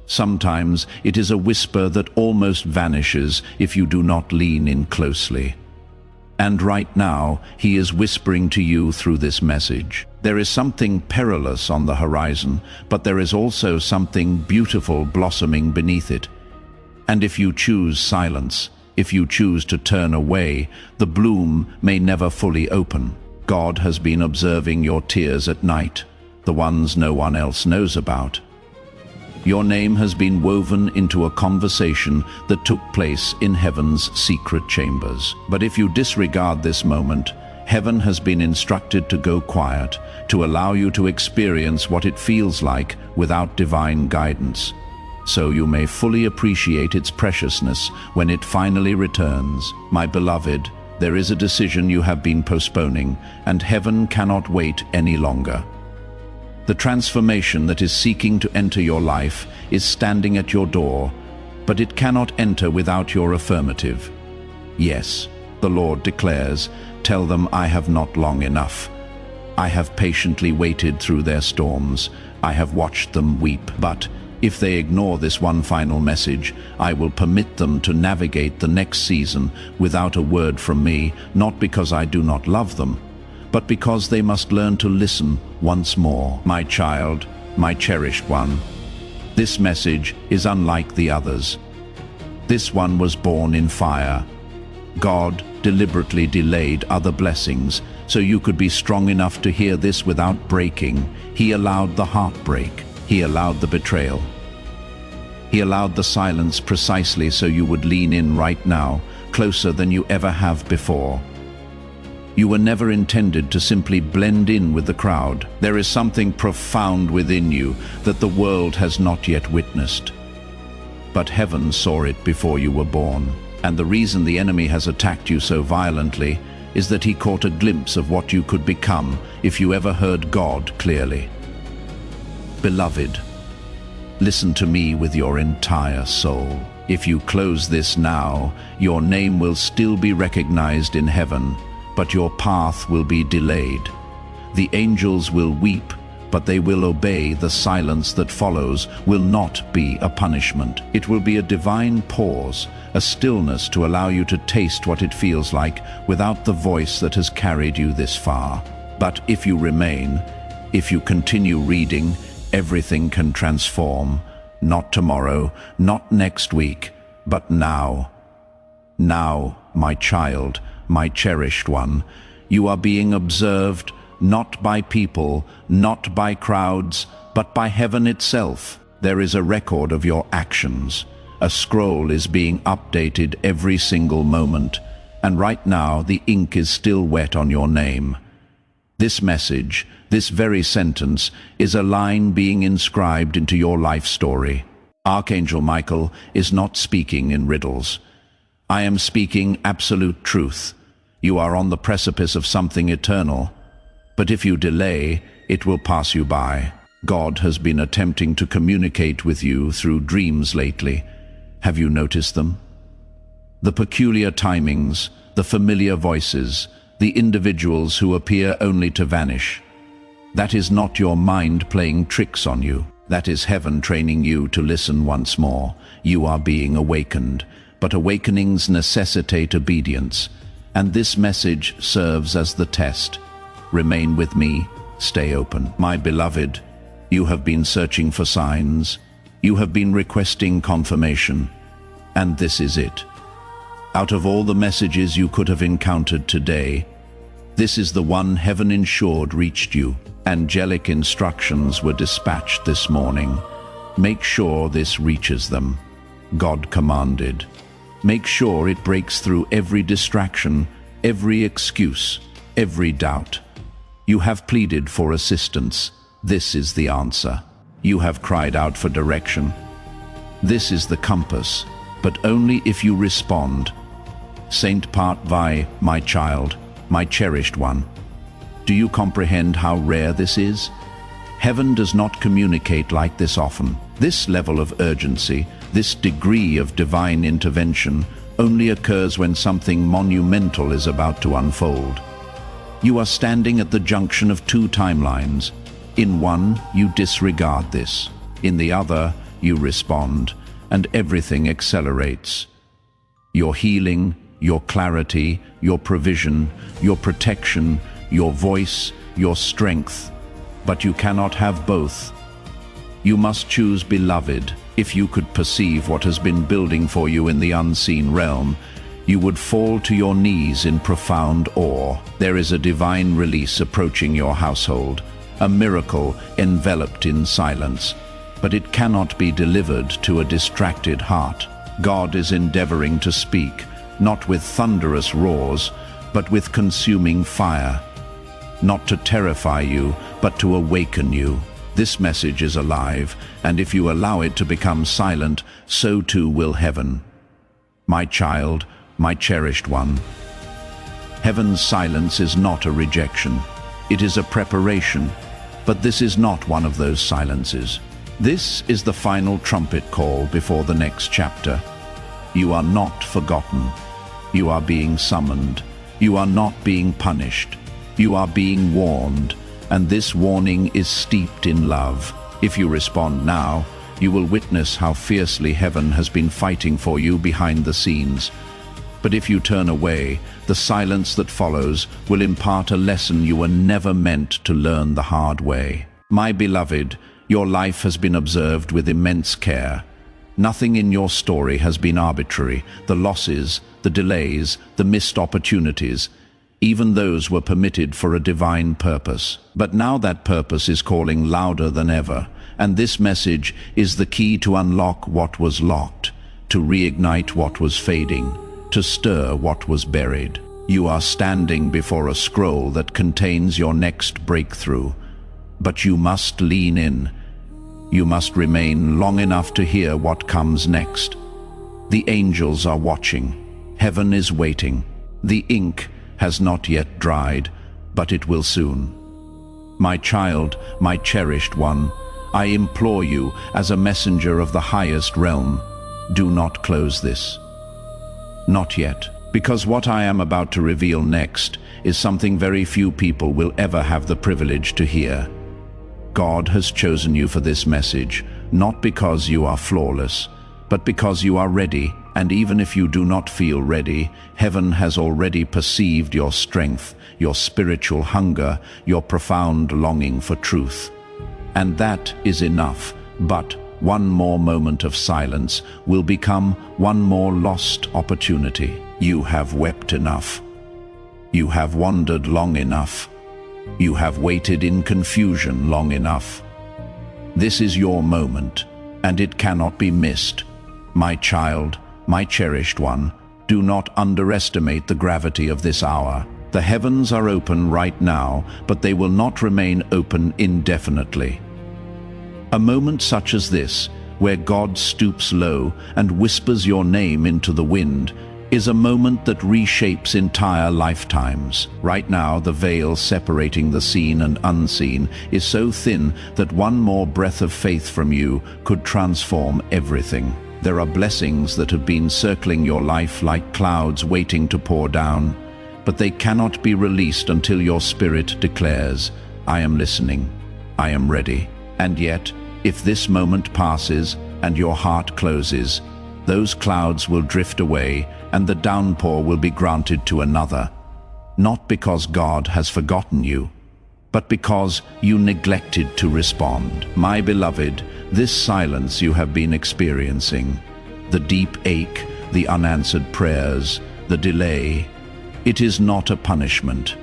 Sometimes it is a whisper that almost vanishes if you do not lean in closely. And right now, he is whispering to you through this message. There is something perilous on the horizon, but there is also something beautiful blossoming beneath it. And if you choose silence, if you choose to turn away, the bloom may never fully open. God has been observing your tears at night, the ones no one else knows about. Your name has been woven into a conversation that took place in heaven's secret chambers. But if you disregard this moment, heaven has been instructed to go quiet, to allow you to experience what it feels like without divine guidance, so you may fully appreciate its preciousness when it finally returns. My beloved, there is a decision you have been postponing, and heaven cannot wait any longer. The transformation that is seeking to enter your life is standing at your door, but it cannot enter without your affirmative. Yes, the Lord declares, tell them I have not long enough. I have patiently waited through their storms. I have watched them weep, but if they ignore this one final message, I will permit them to navigate the next season without a word from me, not because I do not love them, but because they must learn to listen once more. My child, my cherished one, this message is unlike the others. This one was born in fire. God deliberately delayed other blessings so you could be strong enough to hear this without breaking. He allowed the heartbreak. He allowed the betrayal. He allowed the silence precisely so you would lean in right now, closer than you ever have before. You were never intended to simply blend in with the crowd. There is something profound within you that the world has not yet witnessed. But heaven saw it before you were born. And the reason the enemy has attacked you so violently is that he caught a glimpse of what you could become if you ever heard God clearly. Beloved, listen to me with your entire soul. If you close this now, your name will still be recognized in heaven, but your path will be delayed. The angels will weep, but they will obey. The silence that follows will not be a punishment. It will be a divine pause, a stillness to allow you to taste what it feels like without the voice that has carried you this far. But if you remain, if you continue reading, everything can transform. Not tomorrow, not next week, but now. Now, my child, my cherished one, you are being observed, not by people, not by crowds, but by heaven itself. There is a record of your actions. A scroll is being updated every single moment, and right now the ink is still wet on your name. This message, this very sentence, is a line being inscribed into your life story. Archangel Michael is not speaking in riddles. I am speaking absolute truth. You are on the precipice of something eternal. But if you delay, it will pass you by. God has been attempting to communicate with you through dreams lately. Have you noticed them? The peculiar timings, the familiar voices, the individuals who appear only to vanish. That is not your mind playing tricks on you. That is heaven training you to listen once more. You are being awakened, but awakenings necessitate obedience, and this message serves as the test. Remain with me, stay open. My beloved, you have been searching for signs, you have been requesting confirmation, and this is it. Out of all the messages you could have encountered today, this is the one heaven ensured reached you. Angelic instructions were dispatched this morning. Make sure this reaches them. God commanded. Make sure it breaks through every distraction, every excuse, every doubt. You have pleaded for assistance. This is the answer. You have cried out for direction. This is the compass, but only if you respond. Saint Part Vi, my child, my cherished one. Do you comprehend how rare this is? Heaven does not communicate like this often. This level of urgency, this degree of divine intervention, only occurs when something monumental is about to unfold. You are standing at the junction of two timelines. In one, you disregard this. In the other, you respond, and everything accelerates. Your healing, your clarity, your provision, your protection, your voice, your strength. But you cannot have both. You must choose, beloved. If you could perceive what has been building for you in the unseen realm, you would fall to your knees in profound awe. There is a divine release approaching your household, a miracle enveloped in silence, but it cannot be delivered to a distracted heart. God is endeavoring to speak, not with thunderous roars, but with consuming fire. Not to terrify you, but to awaken you. This message is alive, and if you allow it to become silent, so too will heaven. My child, my cherished one. Heaven's silence is not a rejection. It is a preparation, but this is not one of those silences. This is the final trumpet call before the next chapter. You are not forgotten. You are being summoned. You are not being punished. You are being warned, and this warning is steeped in love. If you respond now, you will witness how fiercely heaven has been fighting for you behind the scenes. But if you turn away, the silence that follows will impart a lesson you were never meant to learn the hard way. My beloved, your life has been observed with immense care. Nothing in your story has been arbitrary. The losses, the delays, the missed opportunities, even those were permitted for a divine purpose. But now that purpose is calling louder than ever, and this message is the key to unlock what was locked, to reignite what was fading, to stir what was buried. You are standing before a scroll that contains your next breakthrough, but you must lean in. You must remain long enough to hear what comes next. The angels are watching. Heaven is waiting. The ink has not yet dried, but it will soon. My child, my cherished one, I implore you as a messenger of the highest realm, do not close this. Not yet, because what I am about to reveal next is something very few people will ever have the privilege to hear. God has chosen you for this message, not because you are flawless, but because you are ready, and even if you do not feel ready, heaven has already perceived your strength, your spiritual hunger, your profound longing for truth. And that is enough, but one more moment of silence will become one more lost opportunity. You have wept enough. You have wandered long enough. You have waited in confusion long enough. This is your moment, and it cannot be missed. My child, my cherished one, do not underestimate the gravity of this hour. The heavens are open right now, but they will not remain open indefinitely. A moment such as this, where God stoops low and whispers your name into the wind, is a moment that reshapes entire lifetimes. Right now, the veil separating the seen and unseen is so thin that one more breath of faith from you could transform everything. There are blessings that have been circling your life like clouds waiting to pour down, but they cannot be released until your spirit declares, "I am listening, I am ready." And yet, if this moment passes and your heart closes, those clouds will drift away and the downpour will be granted to another, not because God has forgotten you, but because you neglected to respond. My beloved, this silence you have been experiencing, the deep ache, the unanswered prayers, the delay, it is not a punishment.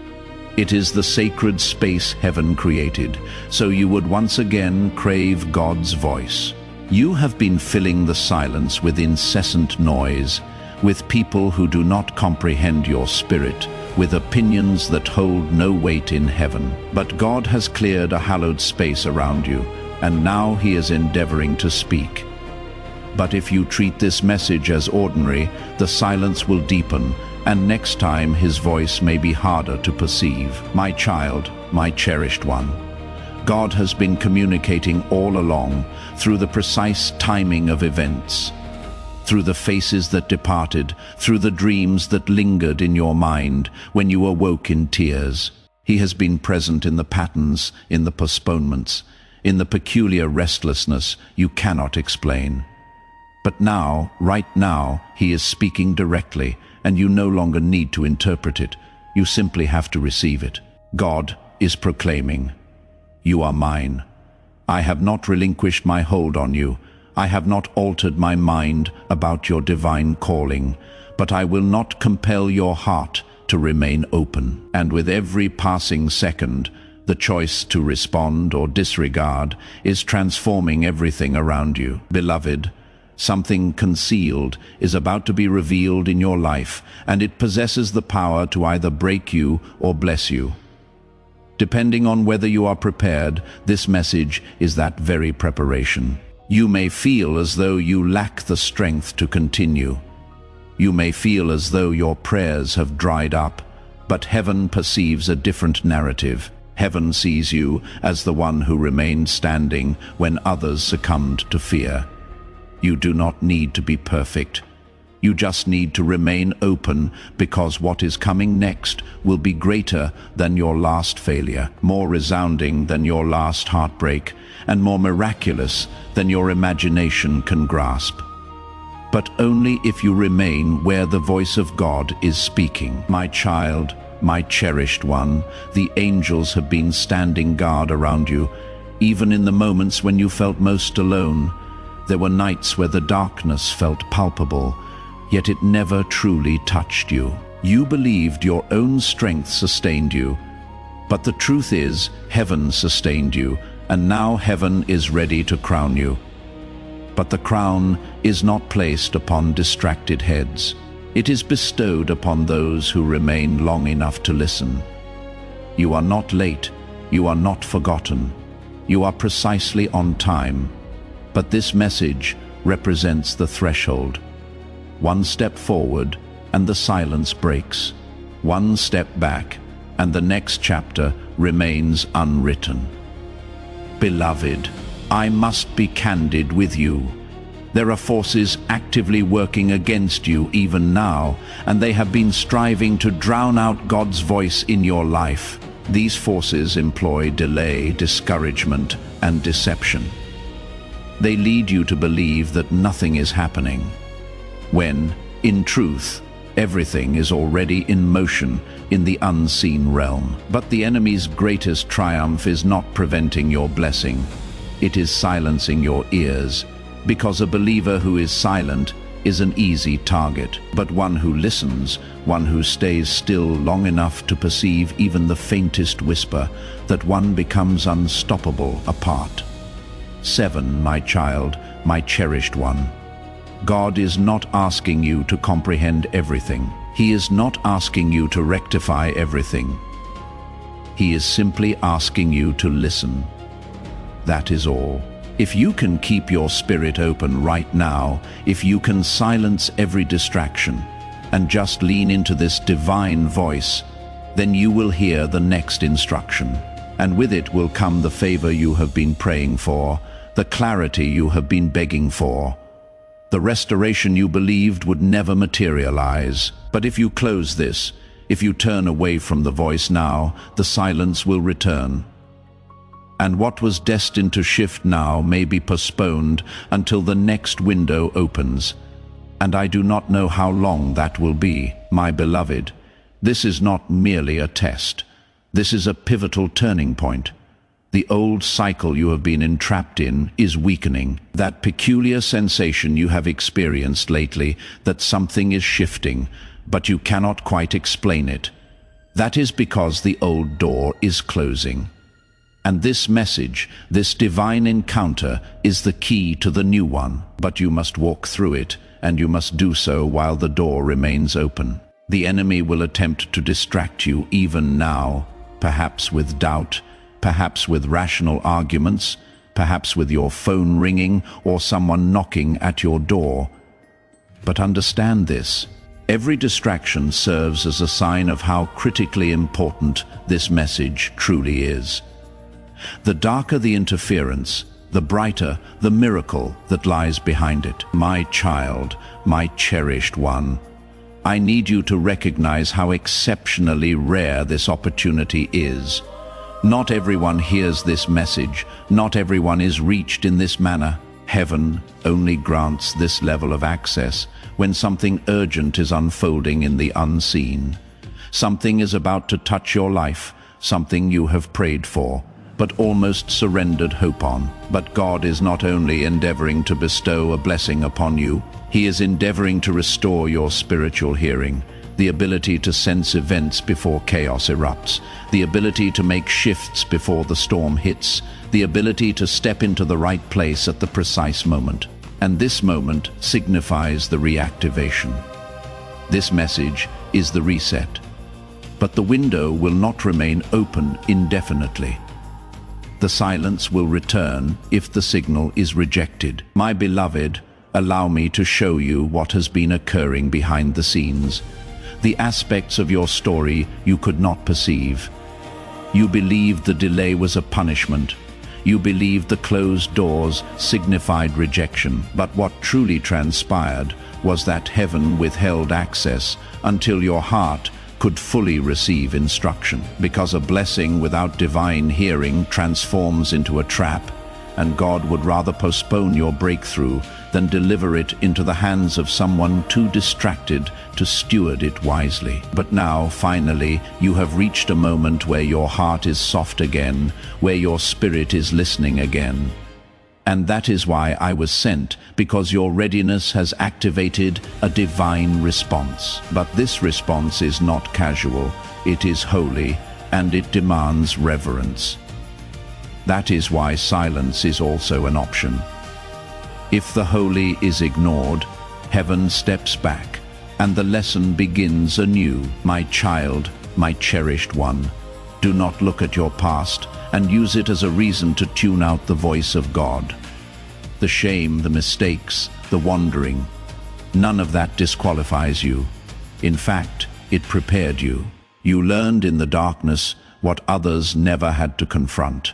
It is the sacred space heaven created, so you would once again crave God's voice. You have been filling the silence with incessant noise, with people who do not comprehend your spirit, with opinions that hold no weight in heaven. But God has cleared a hallowed space around you, and now He is endeavoring to speak. But if you treat this message as ordinary, the silence will deepen, and next time His voice may be harder to perceive. My child, my cherished one, God has been communicating all along through the precise timing of events, through the faces that departed, through the dreams that lingered in your mind when you awoke in tears. He has been present in the patterns, in the postponements, in the peculiar restlessness you cannot explain. But now, right now, He is speaking directly, and you no longer need to interpret it. You simply have to receive it. God is proclaiming, "You are mine. I have not relinquished my hold on you. I have not altered my mind about your divine calling, but I will not compel your heart to remain open." And with every passing second, the choice to respond or disregard is transforming everything around you. Beloved, something concealed is about to be revealed in your life, and it possesses the power to either break you or bless you. Depending on whether you are prepared, this message is that very preparation. You may feel as though you lack the strength to continue. You may feel as though your prayers have dried up, but heaven perceives a different narrative. Heaven sees you as the one who remained standing when others succumbed to fear. You do not need to be perfect. You just need to remain open, because what is coming next will be greater than your last failure, more resounding than your last heartbreak, and more miraculous than your imagination can grasp. But only if you remain where the voice of God is speaking. My child, my cherished one, the angels have been standing guard around you, even in the moments when you felt most alone. There were nights where the darkness felt palpable, yet it never truly touched you. You believed your own strength sustained you, but the truth is, heaven sustained you, and now heaven is ready to crown you. But the crown is not placed upon distracted heads. It is bestowed upon those who remain long enough to listen. You are not late, you are not forgotten, you are precisely on time. But this message represents the threshold. One step forward, and the silence breaks. One step back, and the next chapter remains unwritten. Beloved, I must be candid with you. There are forces actively working against you even now, and they have been striving to drown out God's voice in your life. These forces employ delay, discouragement, and deception. They lead you to believe that nothing is happening, when, in truth, everything is already in motion in the unseen realm. But the enemy's greatest triumph is not preventing your blessing. It is silencing your ears, because a believer who is silent is an easy target. But one who listens, one who stays still long enough to perceive even the faintest whisper, that one becomes unstoppable apart. 7, my child, my cherished one. God is not asking you to comprehend everything. He is not asking you to rectify everything. He is simply asking you to listen. That is all. If you can keep your spirit open right now, if you can silence every distraction and just lean into this divine voice, then you will hear the next instruction. And with it will come the favor you have been praying for, the clarity you have been begging for, the restoration you believed would never materialize. But if you close this, if you turn away from the voice now, the silence will return. And what was destined to shift now may be postponed until the next window opens. And I do not know how long that will be, my beloved. This is not merely a test. This is a pivotal turning point. The old cycle you have been entrapped in is weakening. That peculiar sensation you have experienced lately, that something is shifting, but you cannot quite explain it. That is because the old door is closing. And this message, this divine encounter, is the key to the new one. But you must walk through it, and you must do so while the door remains open. The enemy will attempt to distract you even now, perhaps with doubt, perhaps with rational arguments, perhaps with your phone ringing or someone knocking at your door. But understand this: every distraction serves as a sign of how critically important this message truly is. The darker the interference, the brighter the miracle that lies behind it. My child, my cherished one, I need you to recognize how exceptionally rare this opportunity is. Not everyone hears this message. Not everyone is reached in this manner. Heaven only grants this level of access when something urgent is unfolding in the unseen. Something is about to touch your life, something you have prayed for, but almost surrendered hope on. But God is not only endeavoring to bestow a blessing upon you, He is endeavoring to restore your spiritual hearing, the ability to sense events before chaos erupts, the ability to make shifts before the storm hits, the ability to step into the right place at the precise moment. And this moment signifies the reactivation. This message is the reset. But the window will not remain open indefinitely. The silence will return if the signal is rejected. My beloved, allow me to show you what has been occurring behind the scenes. The aspects of your story you could not perceive. You believed the delay was a punishment. You believed the closed doors signified rejection. But what truly transpired was that heaven withheld access until your heart could fully receive instruction. Because a blessing without divine hearing transforms into a trap, and God would rather postpone your breakthrough than deliver it into the hands of someone too distracted to steward it wisely. But now, finally, you have reached a moment where your heart is soft again, where your spirit is listening again. And that is why I was sent, because your readiness has activated a divine response. But this response is not casual, it is holy, and it demands reverence. That is why silence is also an option. If the holy is ignored, heaven steps back, and the lesson begins anew. My child, my cherished one, do not look at your past and use it as a reason to tune out the voice of God. The shame, the mistakes, the wandering, none of that disqualifies you. In fact, it prepared you. You learned in the darkness what others never had to confront.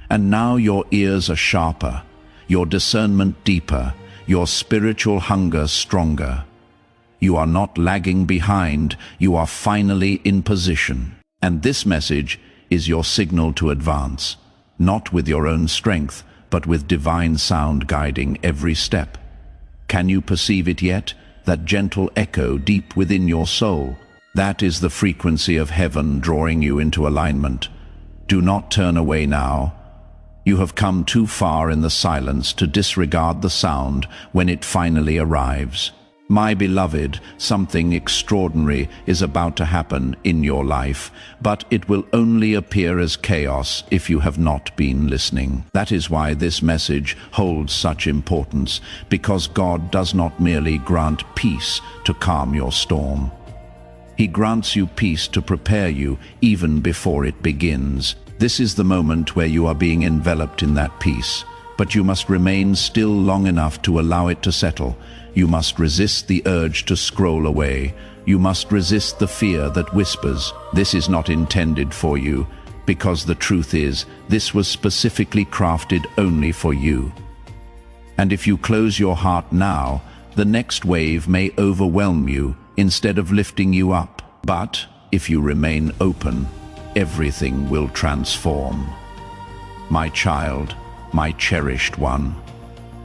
And now your ears are sharper, your discernment deeper, your spiritual hunger stronger. You are not lagging behind, you are finally in position. And this message is your signal to advance, not with your own strength, but with divine sound guiding every step. Can you perceive it yet? That gentle echo deep within your soul? That is the frequency of heaven drawing you into alignment. Do not turn away now. You have come too far in the silence to disregard the sound when it finally arrives. My beloved, something extraordinary is about to happen in your life, but it will only appear as chaos if you have not been listening. That is why this message holds such importance, because God does not merely grant peace to calm your storm. He grants you peace to prepare you even before it begins. This is the moment where you are being enveloped in that peace, but you must remain still long enough to allow it to settle. You must resist the urge to scroll away. You must resist the fear that whispers, "This is not intended for you," because the truth is, this was specifically crafted only for you. And if you close your heart now, the next wave may overwhelm you instead of lifting you up. But if you remain open, everything will transform. My child, my cherished one,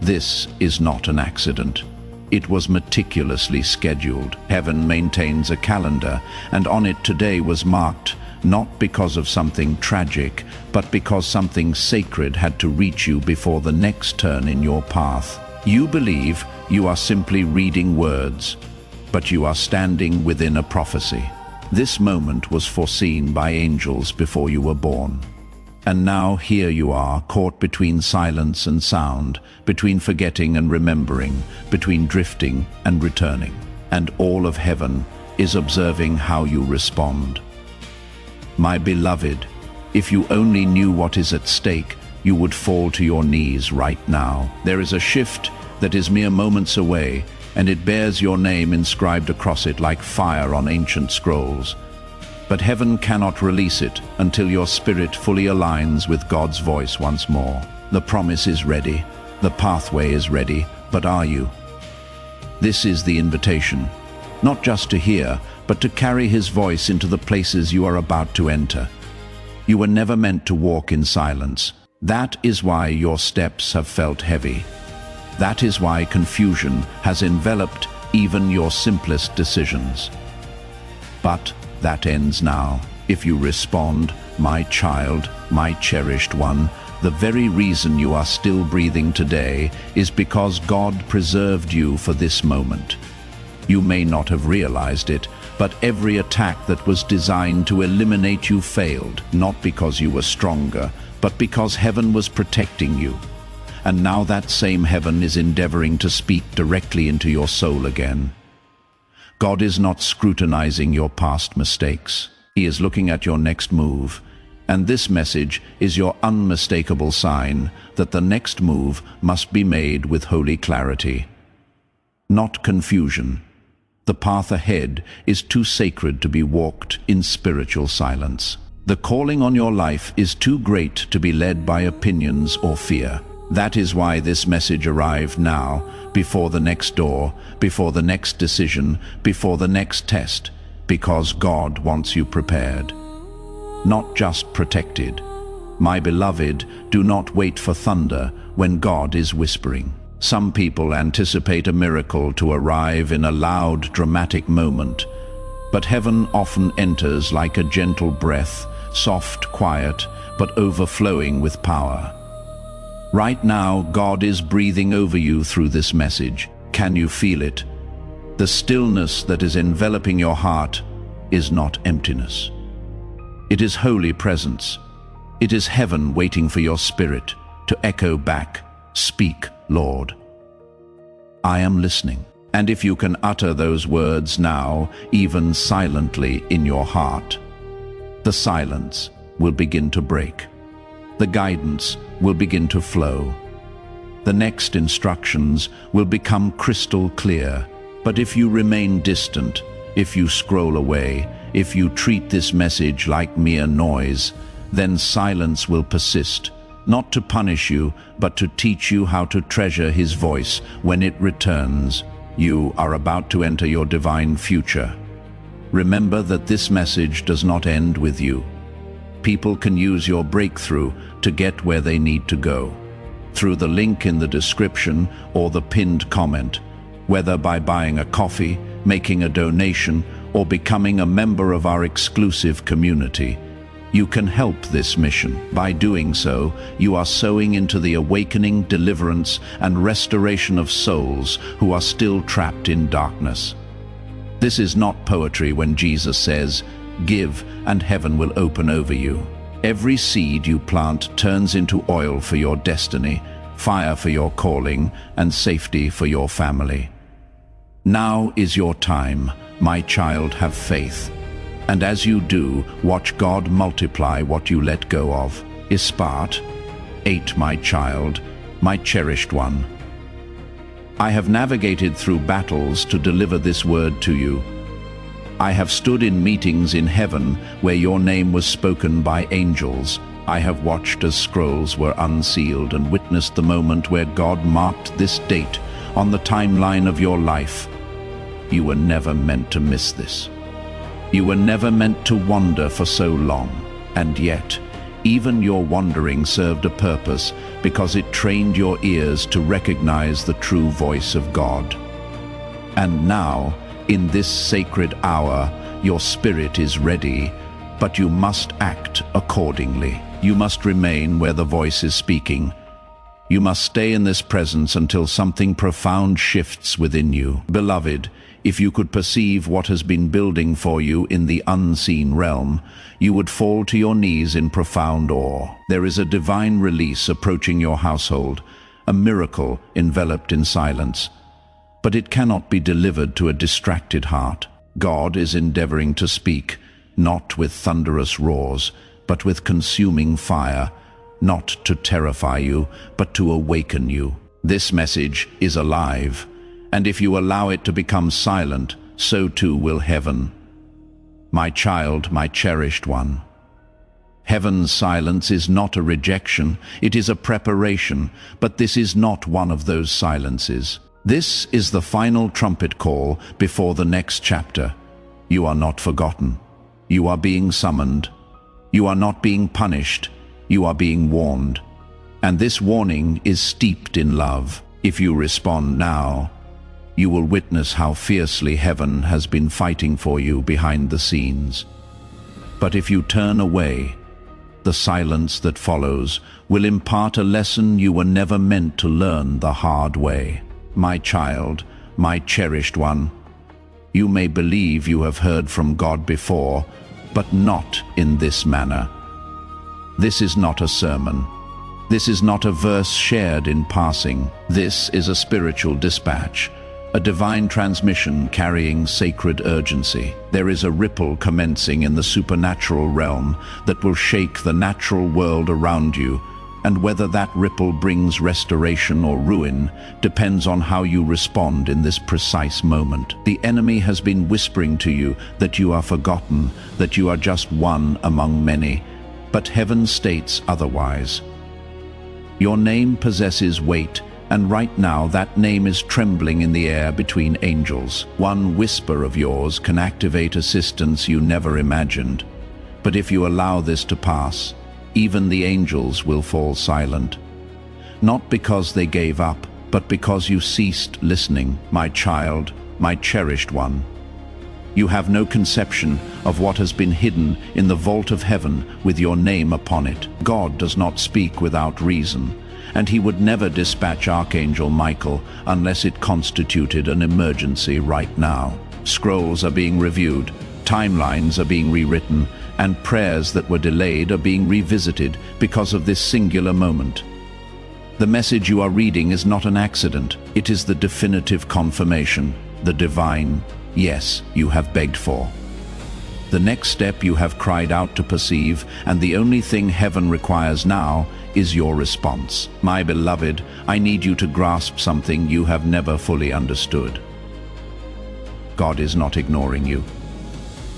this is not an accident. It was meticulously scheduled. Heaven maintains a calendar, and on it today was marked not because of something tragic, but because something sacred had to reach you before the next turn in your path. You believe you are simply reading words, but you are standing within a prophecy. This moment was foreseen by angels before you were born. And now here you are, caught between silence and sound, between forgetting and remembering, between drifting and returning. And all of heaven is observing how you respond. My beloved, if you only knew what is at stake, you would fall to your knees right now. There is a shift that is mere moments away, and it bears your name inscribed across it like fire on ancient scrolls. But heaven cannot release it until your spirit fully aligns with God's voice once more. The promise is ready, the pathway is ready, but are you? This is the invitation, not just to hear, but to carry His voice into the places you are about to enter. You were never meant to walk in silence. That is why your steps have felt heavy. That is why confusion has enveloped even your simplest decisions. But that ends now. If you respond, my child, my cherished one, the very reason you are still breathing today is because God preserved you for this moment. You may not have realized it, but every attack that was designed to eliminate you failed, not because you were stronger, but because heaven was protecting you. And now that same heaven is endeavoring to speak directly into your soul again. God is not scrutinizing your past mistakes. He is looking at your next move. And this message is your unmistakable sign that the next move must be made with holy clarity, not confusion. The path ahead is too sacred to be walked in spiritual silence. The calling on your life is too great to be led by opinions or fear. That is why this message arrived now, before the next door, before the next decision, before the next test, because God wants you prepared, not just protected. My beloved, do not wait for thunder when God is whispering. Some people anticipate a miracle to arrive in a loud, dramatic moment, but heaven often enters like a gentle breath, soft, quiet, but overflowing with power. Right now, God is breathing over you through this message. Can you feel it? The stillness that is enveloping your heart is not emptiness. It is holy presence. It is heaven waiting for your spirit to echo back, "Speak, Lord. I am listening." And if you can utter those words now, even silently in your heart, the silence will begin to break. The guidance will begin to flow. The next instructions will become crystal clear. But if you remain distant, if you scroll away, if you treat this message like mere noise, then silence will persist, not to punish you, but to teach you how to treasure his voice when it returns. You are about to enter your divine future. Remember that this message does not end with you. People can use your breakthrough to get where they need to go, through the link in the description or the pinned comment, whether by buying a coffee, making a donation, or becoming a member of our exclusive community. You can help this mission. By doing so, you are sowing into the awakening, deliverance, and restoration of souls who are still trapped in darkness. This is not poetry when Jesus says, "Give, and heaven will open over you." Every seed you plant turns into oil for your destiny, fire for your calling, and safety for your family. Now is your time, my child, have faith. And as you do, watch God multiply what you let go of. Ispat 8, my child, my cherished one. I have navigated through battles to deliver this word to you. I have stood in meetings in heaven where your name was spoken by angels. I have watched as scrolls were unsealed and witnessed the moment where God marked this date on the timeline of your life. You were never meant to miss this. You were never meant to wander for so long, and yet, even your wandering served a purpose because it trained your ears to recognize the true voice of God. And now, in this sacred hour, your spirit is ready, but you must act accordingly. You must remain where the voice is speaking. You must stay in this presence until something profound shifts within you. Beloved, if you could perceive what has been building for you in the unseen realm, you would fall to your knees in profound awe. There is a divine release approaching your household, a miracle enveloped in silence. But it cannot be delivered to a distracted heart. God is endeavoring to speak, not with thunderous roars, but with consuming fire, not to terrify you, but to awaken you. This message is alive, and if you allow it to become silent, so too will heaven. My child, my cherished one. Heaven's silence is not a rejection, it is a preparation, but this is not one of those silences. This is the final trumpet call before the next chapter. You are not forgotten. You are being summoned. You are not being punished. You are being warned. And this warning is steeped in love. If you respond now, you will witness how fiercely heaven has been fighting for you behind the scenes. But if you turn away, the silence that follows will impart a lesson you were never meant to learn the hard way. My child, my cherished one, you may believe you have heard from God before, but not in this manner. This is not a sermon. This is not a verse shared in passing. This is a spiritual dispatch, a divine transmission carrying sacred urgency. There is a ripple commencing in the supernatural realm that will shake the natural world around you, and whether that ripple brings restoration or ruin depends on how you respond in this precise moment. The enemy has been whispering to you that you are forgotten, that you are just one among many, but heaven states otherwise. Your name possesses weight, and right now that name is trembling in the air between angels. One whisper of yours can activate assistance you never imagined. But if you allow this to pass, even the angels will fall silent. Not because they gave up, but because you ceased listening. My child, my cherished one. You have no conception of what has been hidden in the vault of heaven with your name upon it. God does not speak without reason, and he would never dispatch Archangel Michael unless it constituted an emergency right now. Scrolls are being reviewed, timelines are being rewritten, and prayers that were delayed are being revisited because of this singular moment. The message you are reading is not an accident. It is the definitive confirmation, the divine yes you have begged for. The next step you have cried out to perceive, and the only thing heaven requires now is your response. My beloved, I need you to grasp something you have never fully understood. God is not ignoring you.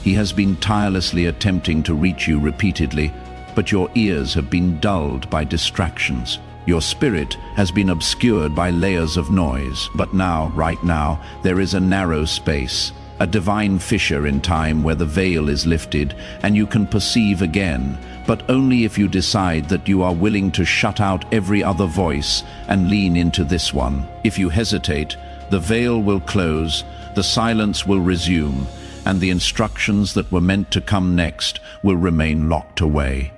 He has been tirelessly attempting to reach you repeatedly, but your ears have been dulled by distractions. Your spirit has been obscured by layers of noise. But now, right now, there is a narrow space, a divine fissure in time where the veil is lifted and you can perceive again, but only if you decide that you are willing to shut out every other voice and lean into this one. If you hesitate, the veil will close, the silence will resume, and the instructions that were meant to come next will remain locked away.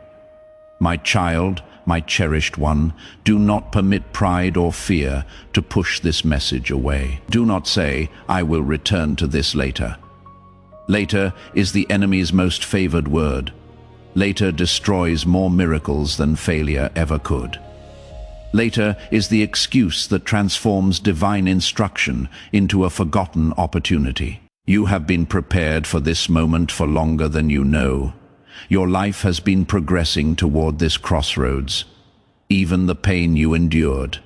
My child, my cherished one, do not permit pride or fear to push this message away. Do not say, "I will return to this later." Later is the enemy's most favored word. Later destroys more miracles than failure ever could. Later is the excuse that transforms divine instruction into a forgotten opportunity. You have been prepared for this moment for longer than you know. Your life has been progressing toward this crossroads. Even the pain you endured,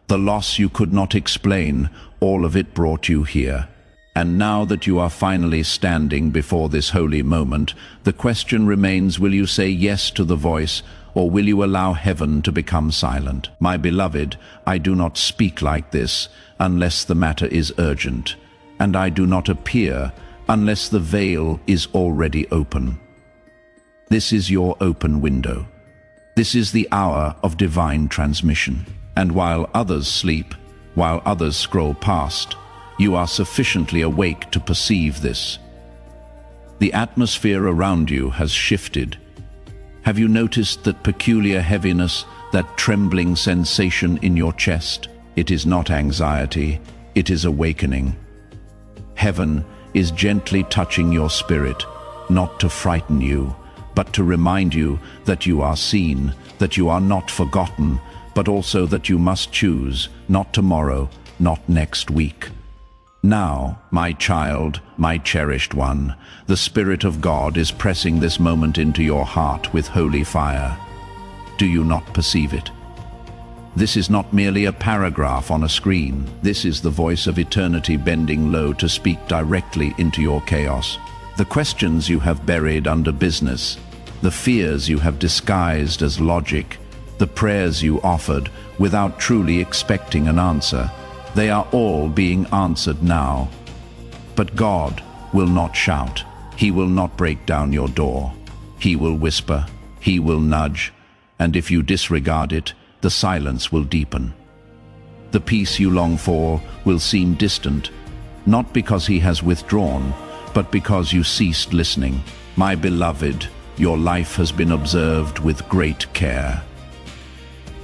the loss you could not explain, all of it brought you here. And now that you are finally standing before this holy moment, the question remains, will you say yes to the voice, or will you allow heaven to become silent? My beloved, I do not speak like this unless the matter is urgent, and I do not appear unless the veil is already open. This is your open window. This is the hour of divine transmission. And while others sleep, while others scroll past, you are sufficiently awake to perceive this. The atmosphere around you has shifted. Have you noticed that peculiar heaviness, that trembling sensation in your chest? It is not anxiety, it is awakening. Heaven is gently touching your spirit, not to frighten you, but to remind you that you are seen, that you are not forgotten, but also that you must choose, not tomorrow, not next week. Now, my child, my cherished one, the Spirit of God is pressing this moment into your heart with holy fire. Do you not perceive it? This is not merely a paragraph on a screen. This is the voice of eternity bending low to speak directly into your chaos. The questions you have buried under business, the fears you have disguised as logic, the prayers you offered without truly expecting an answer, they are all being answered now. But God will not shout. He will not break down your door. He will whisper. He will nudge. And if you disregard it, the silence will deepen. The peace you long for will seem distant, not because He has withdrawn, but because you ceased listening. My beloved, your life has been observed with great care.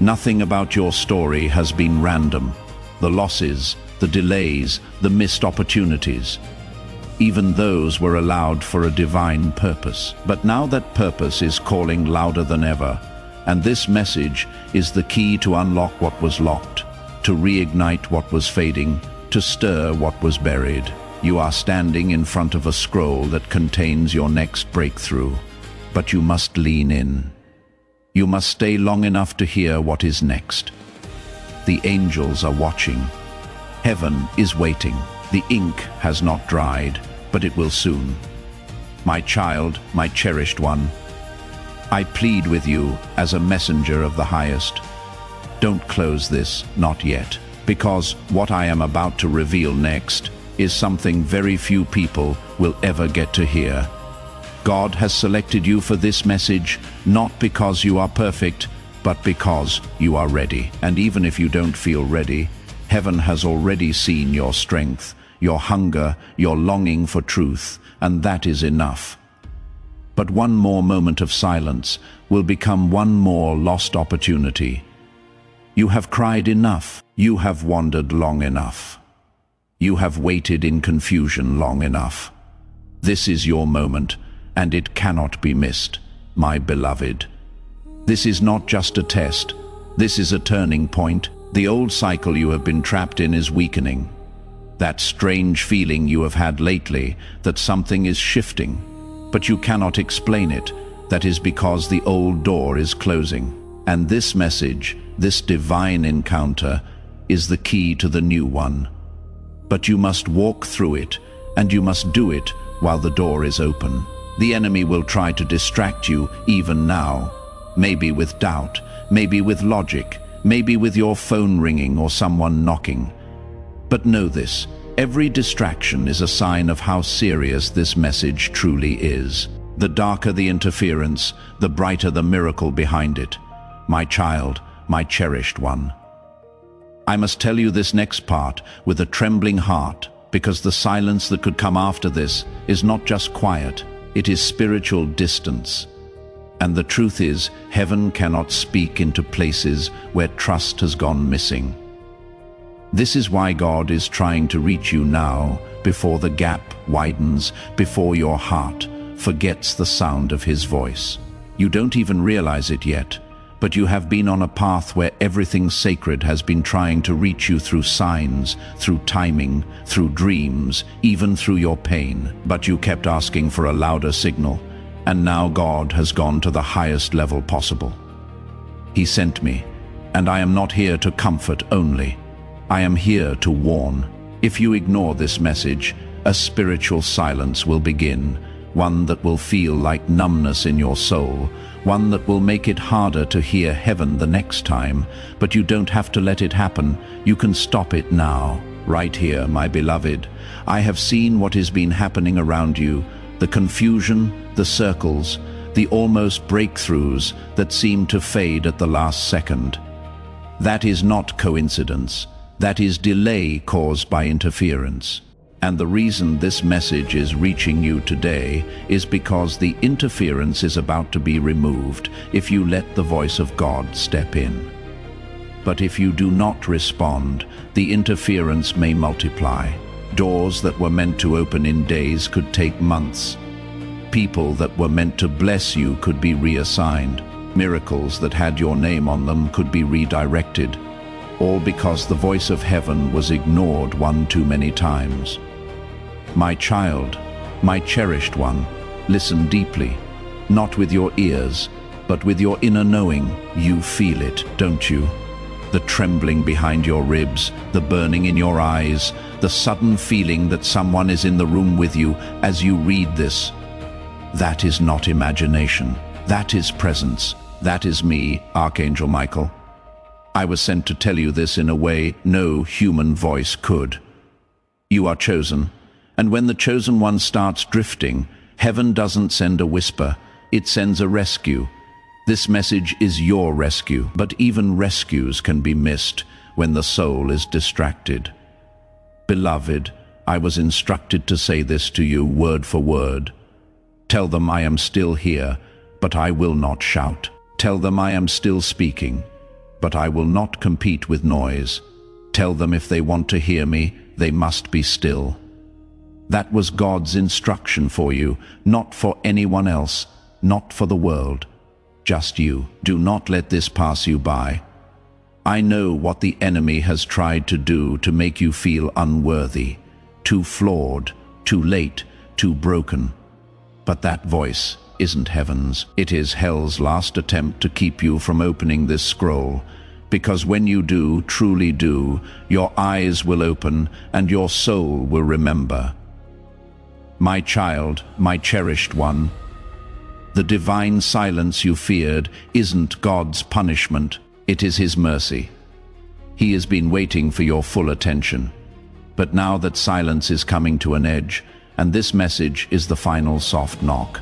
Nothing about your story has been random. The losses, the delays, the missed opportunities, even those were allowed for a divine purpose. But now that purpose is calling louder than ever, and this message is the key to unlock what was locked, to reignite what was fading, to stir what was buried. You are standing in front of a scroll that contains your next breakthrough, but you must lean in. You must stay long enough to hear what is next. The angels are watching. Heaven is waiting. The ink has not dried, but it will soon. My child, my cherished one, I plead with you as a messenger of the highest. Don't close this, not yet, because what I am about to reveal next is something very few people will ever get to hear. God has selected you for this message, not because you are perfect, but because you are ready. And even if you don't feel ready, heaven has already seen your strength, your hunger, your longing for truth, and that is enough. But one more moment of silence will become one more lost opportunity. You have cried enough. You have wandered long enough. You have waited in confusion long enough. This is your moment, and it cannot be missed, my beloved. This is not just a test. This is a turning point. The old cycle you have been trapped in is weakening. That strange feeling you have had lately, that something is shifting, but you cannot explain it, that is because the old door is closing. And this message, this divine encounter, is the key to the new one. But you must walk through it, and you must do it while the door is open. The enemy will try to distract you even now. maybe with doubt, maybe with logic, maybe with your phone ringing or someone knocking. But know this, every distraction is a sign of how serious this message truly is. The darker the interference, the brighter the miracle behind it. My child, my cherished one. I must tell you this next part with a trembling heart, because the silence that could come after this is not just quiet, it is spiritual distance. And the truth is, heaven cannot speak into places where trust has gone missing. This is why God is trying to reach you now, before the gap widens, before your heart forgets the sound of His voice. You don't even realize it yet, but you have been on a path where everything sacred has been trying to reach you through signs, through timing, through dreams, even through your pain. But you kept asking for a louder signal, and now God has gone to the highest level possible. He sent me, and I am not here to comfort only. I am here to warn. If you ignore this message, a spiritual silence will begin, one that will feel like numbness in your soul, one that will make it harder to hear heaven the next time. But you don't have to let it happen. You can stop it now, right here, my beloved. I have seen what has been happening around you, the confusion, the circles, the almost breakthroughs that seem to fade at the last second. That is not coincidence. That is delay caused by interference. And the reason this message is reaching you today is because the interference is about to be removed if you let the voice of God step in. But if you do not respond, the interference may multiply. Doors that were meant to open in days could take months. People that were meant to bless you could be reassigned. Miracles that had your name on them could be redirected. All because the voice of heaven was ignored one too many times. My child, my cherished one, listen deeply, not with your ears, but with your inner knowing. You feel it, don't you? The trembling behind your ribs, the burning in your eyes, the sudden feeling that someone is in the room with you as you read this. That is not imagination. That is presence. That is me, Archangel Michael. I was sent to tell you this in a way no human voice could. You are chosen, and when the chosen one starts drifting, heaven doesn't send a whisper, it sends a rescue. This message is your rescue, but even rescues can be missed when the soul is distracted. Beloved, I was instructed to say this to you word for word. Tell them I am still here, but I will not shout. Tell them I am still speaking, but I will not compete with noise. Tell them if they want to hear me, they must be still. That was God's instruction for you, not for anyone else, not for the world. Just you. Do not let this pass you by. I know what the enemy has tried to do to make you feel unworthy, too flawed, too late, too broken. But that voice isn't heaven's. It is hell's last attempt to keep you from opening this scroll. Because when you do, truly do, your eyes will open and your soul will remember. My child, my cherished one, the divine silence you feared isn't God's punishment, it is His mercy. He has been waiting for your full attention. But now that silence is coming to an edge, and this message is the final soft knock.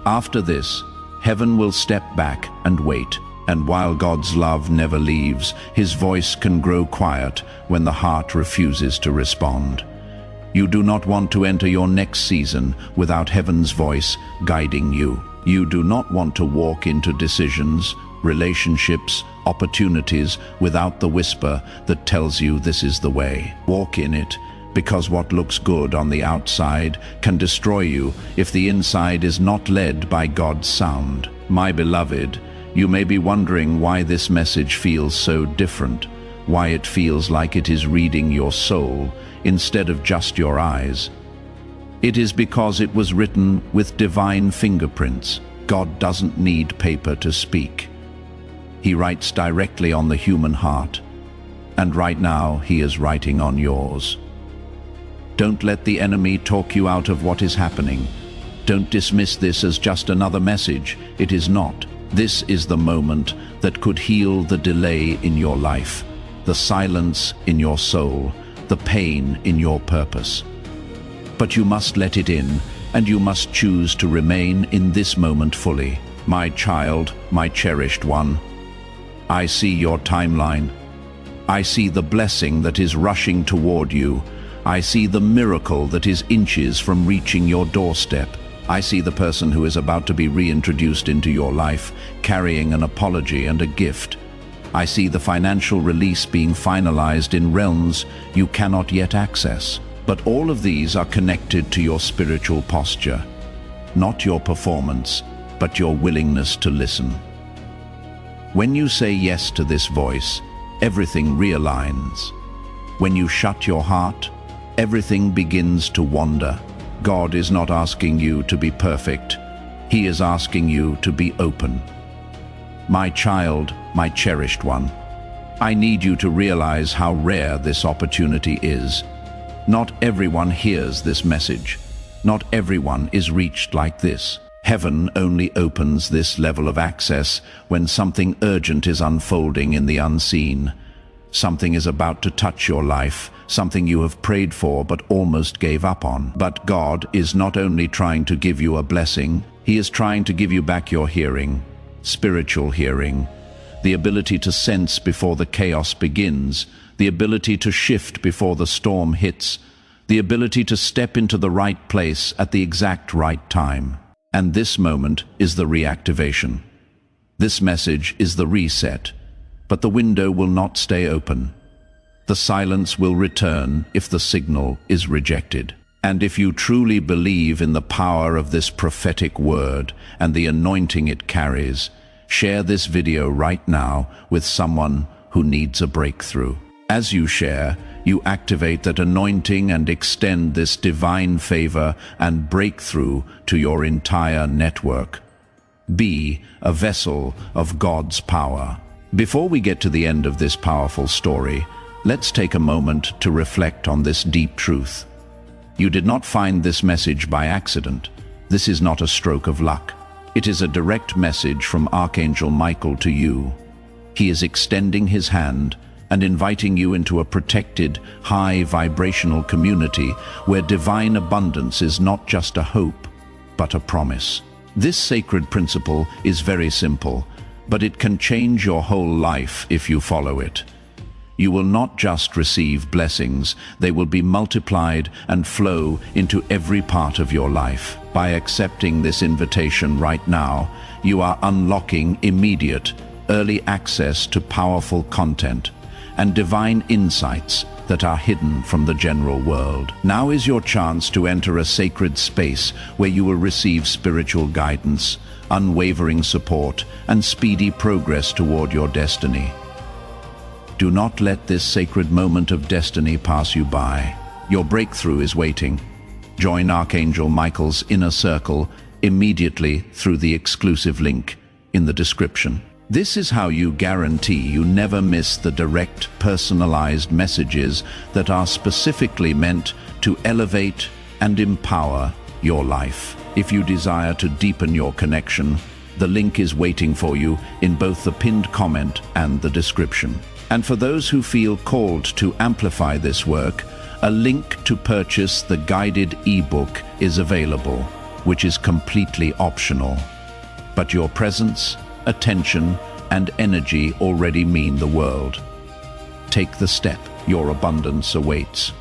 After this, heaven will step back and wait. And while God's love never leaves, His voice can grow quiet when the heart refuses to respond. You do not want to enter your next season without heaven's voice guiding you. You do not want to walk into decisions, relationships, opportunities without the whisper that tells you this is the way. Walk in it, because what looks good on the outside can destroy you if the inside is not led by God's sound. My beloved, you may be wondering why this message feels so different, why it feels like it is reading your soul instead of just your eyes. It is because it was written with divine fingerprints. God doesn't need paper to speak. He writes directly on the human heart, and right now He is writing on yours. Don't let the enemy talk you out of what is happening. Don't dismiss this as just another message. It is not. This is the moment that could heal the delay in your life, the silence in your soul, the pain in your purpose. But you must let it in, and you must choose to remain in this moment fully. My child, my cherished one, I see your timeline. I see the blessing that is rushing toward you. I see the miracle that is inches from reaching your doorstep. I see the person who is about to be reintroduced into your life, carrying an apology and a gift. I see the financial release being finalized in realms you cannot yet access. But all of these are connected to your spiritual posture, not your performance, but your willingness to listen. When you say yes to this voice, everything realigns. When you shut your heart, everything begins to wander. God is not asking you to be perfect. He is asking you to be open. My child, my cherished one, I need you to realize how rare this opportunity is. Not everyone hears this message. Not everyone is reached like this. Heaven only opens this level of access when something urgent is unfolding in the unseen. Something is about to touch your life, something you have prayed for but almost gave up on. But God is not only trying to give you a blessing, He is trying to give you back your hearing, spiritual hearing, the ability to sense before the chaos begins, the ability to shift before the storm hits, the ability to step into the right place at the exact right time. And this moment is the reactivation. This message is the reset. But the window will not stay open. The silence will return if the signal is rejected. And if you truly believe in the power of this prophetic word and the anointing it carries, share this video right now with someone who needs a breakthrough. As you share, you activate that anointing and extend this divine favor and breakthrough to your entire network. Be a vessel of God's power. Before we get to the end of this powerful story, let's take a moment to reflect on this deep truth. You did not find this message by accident. This is not a stroke of luck. It is a direct message from Archangel Michael to you. He is extending his hand and inviting you into a protected, high vibrational community where divine abundance is not just a hope, but a promise. This sacred principle is very simple, but it can change your whole life if you follow it. You will not just receive blessings, they will be multiplied and flow into every part of your life. By accepting this invitation right now, you are unlocking immediate, early access to powerful content and divine insights that are hidden from the general world. Now is your chance to enter a sacred space where you will receive spiritual guidance, unwavering support, and speedy progress toward your destiny. Do not let this sacred moment of destiny pass you by. Your breakthrough is waiting. Join Archangel Michael's inner circle immediately through the exclusive link in the description. This is how you guarantee you never miss the direct, personalized messages that are specifically meant to elevate and empower your life. If you desire to deepen your connection, the link is waiting for you in both the pinned comment and the description. And for those who feel called to amplify this work, a link to purchase the guided ebook is available, which is completely optional. But your presence, attention, and energy already mean the world. Take the step. Your abundance awaits.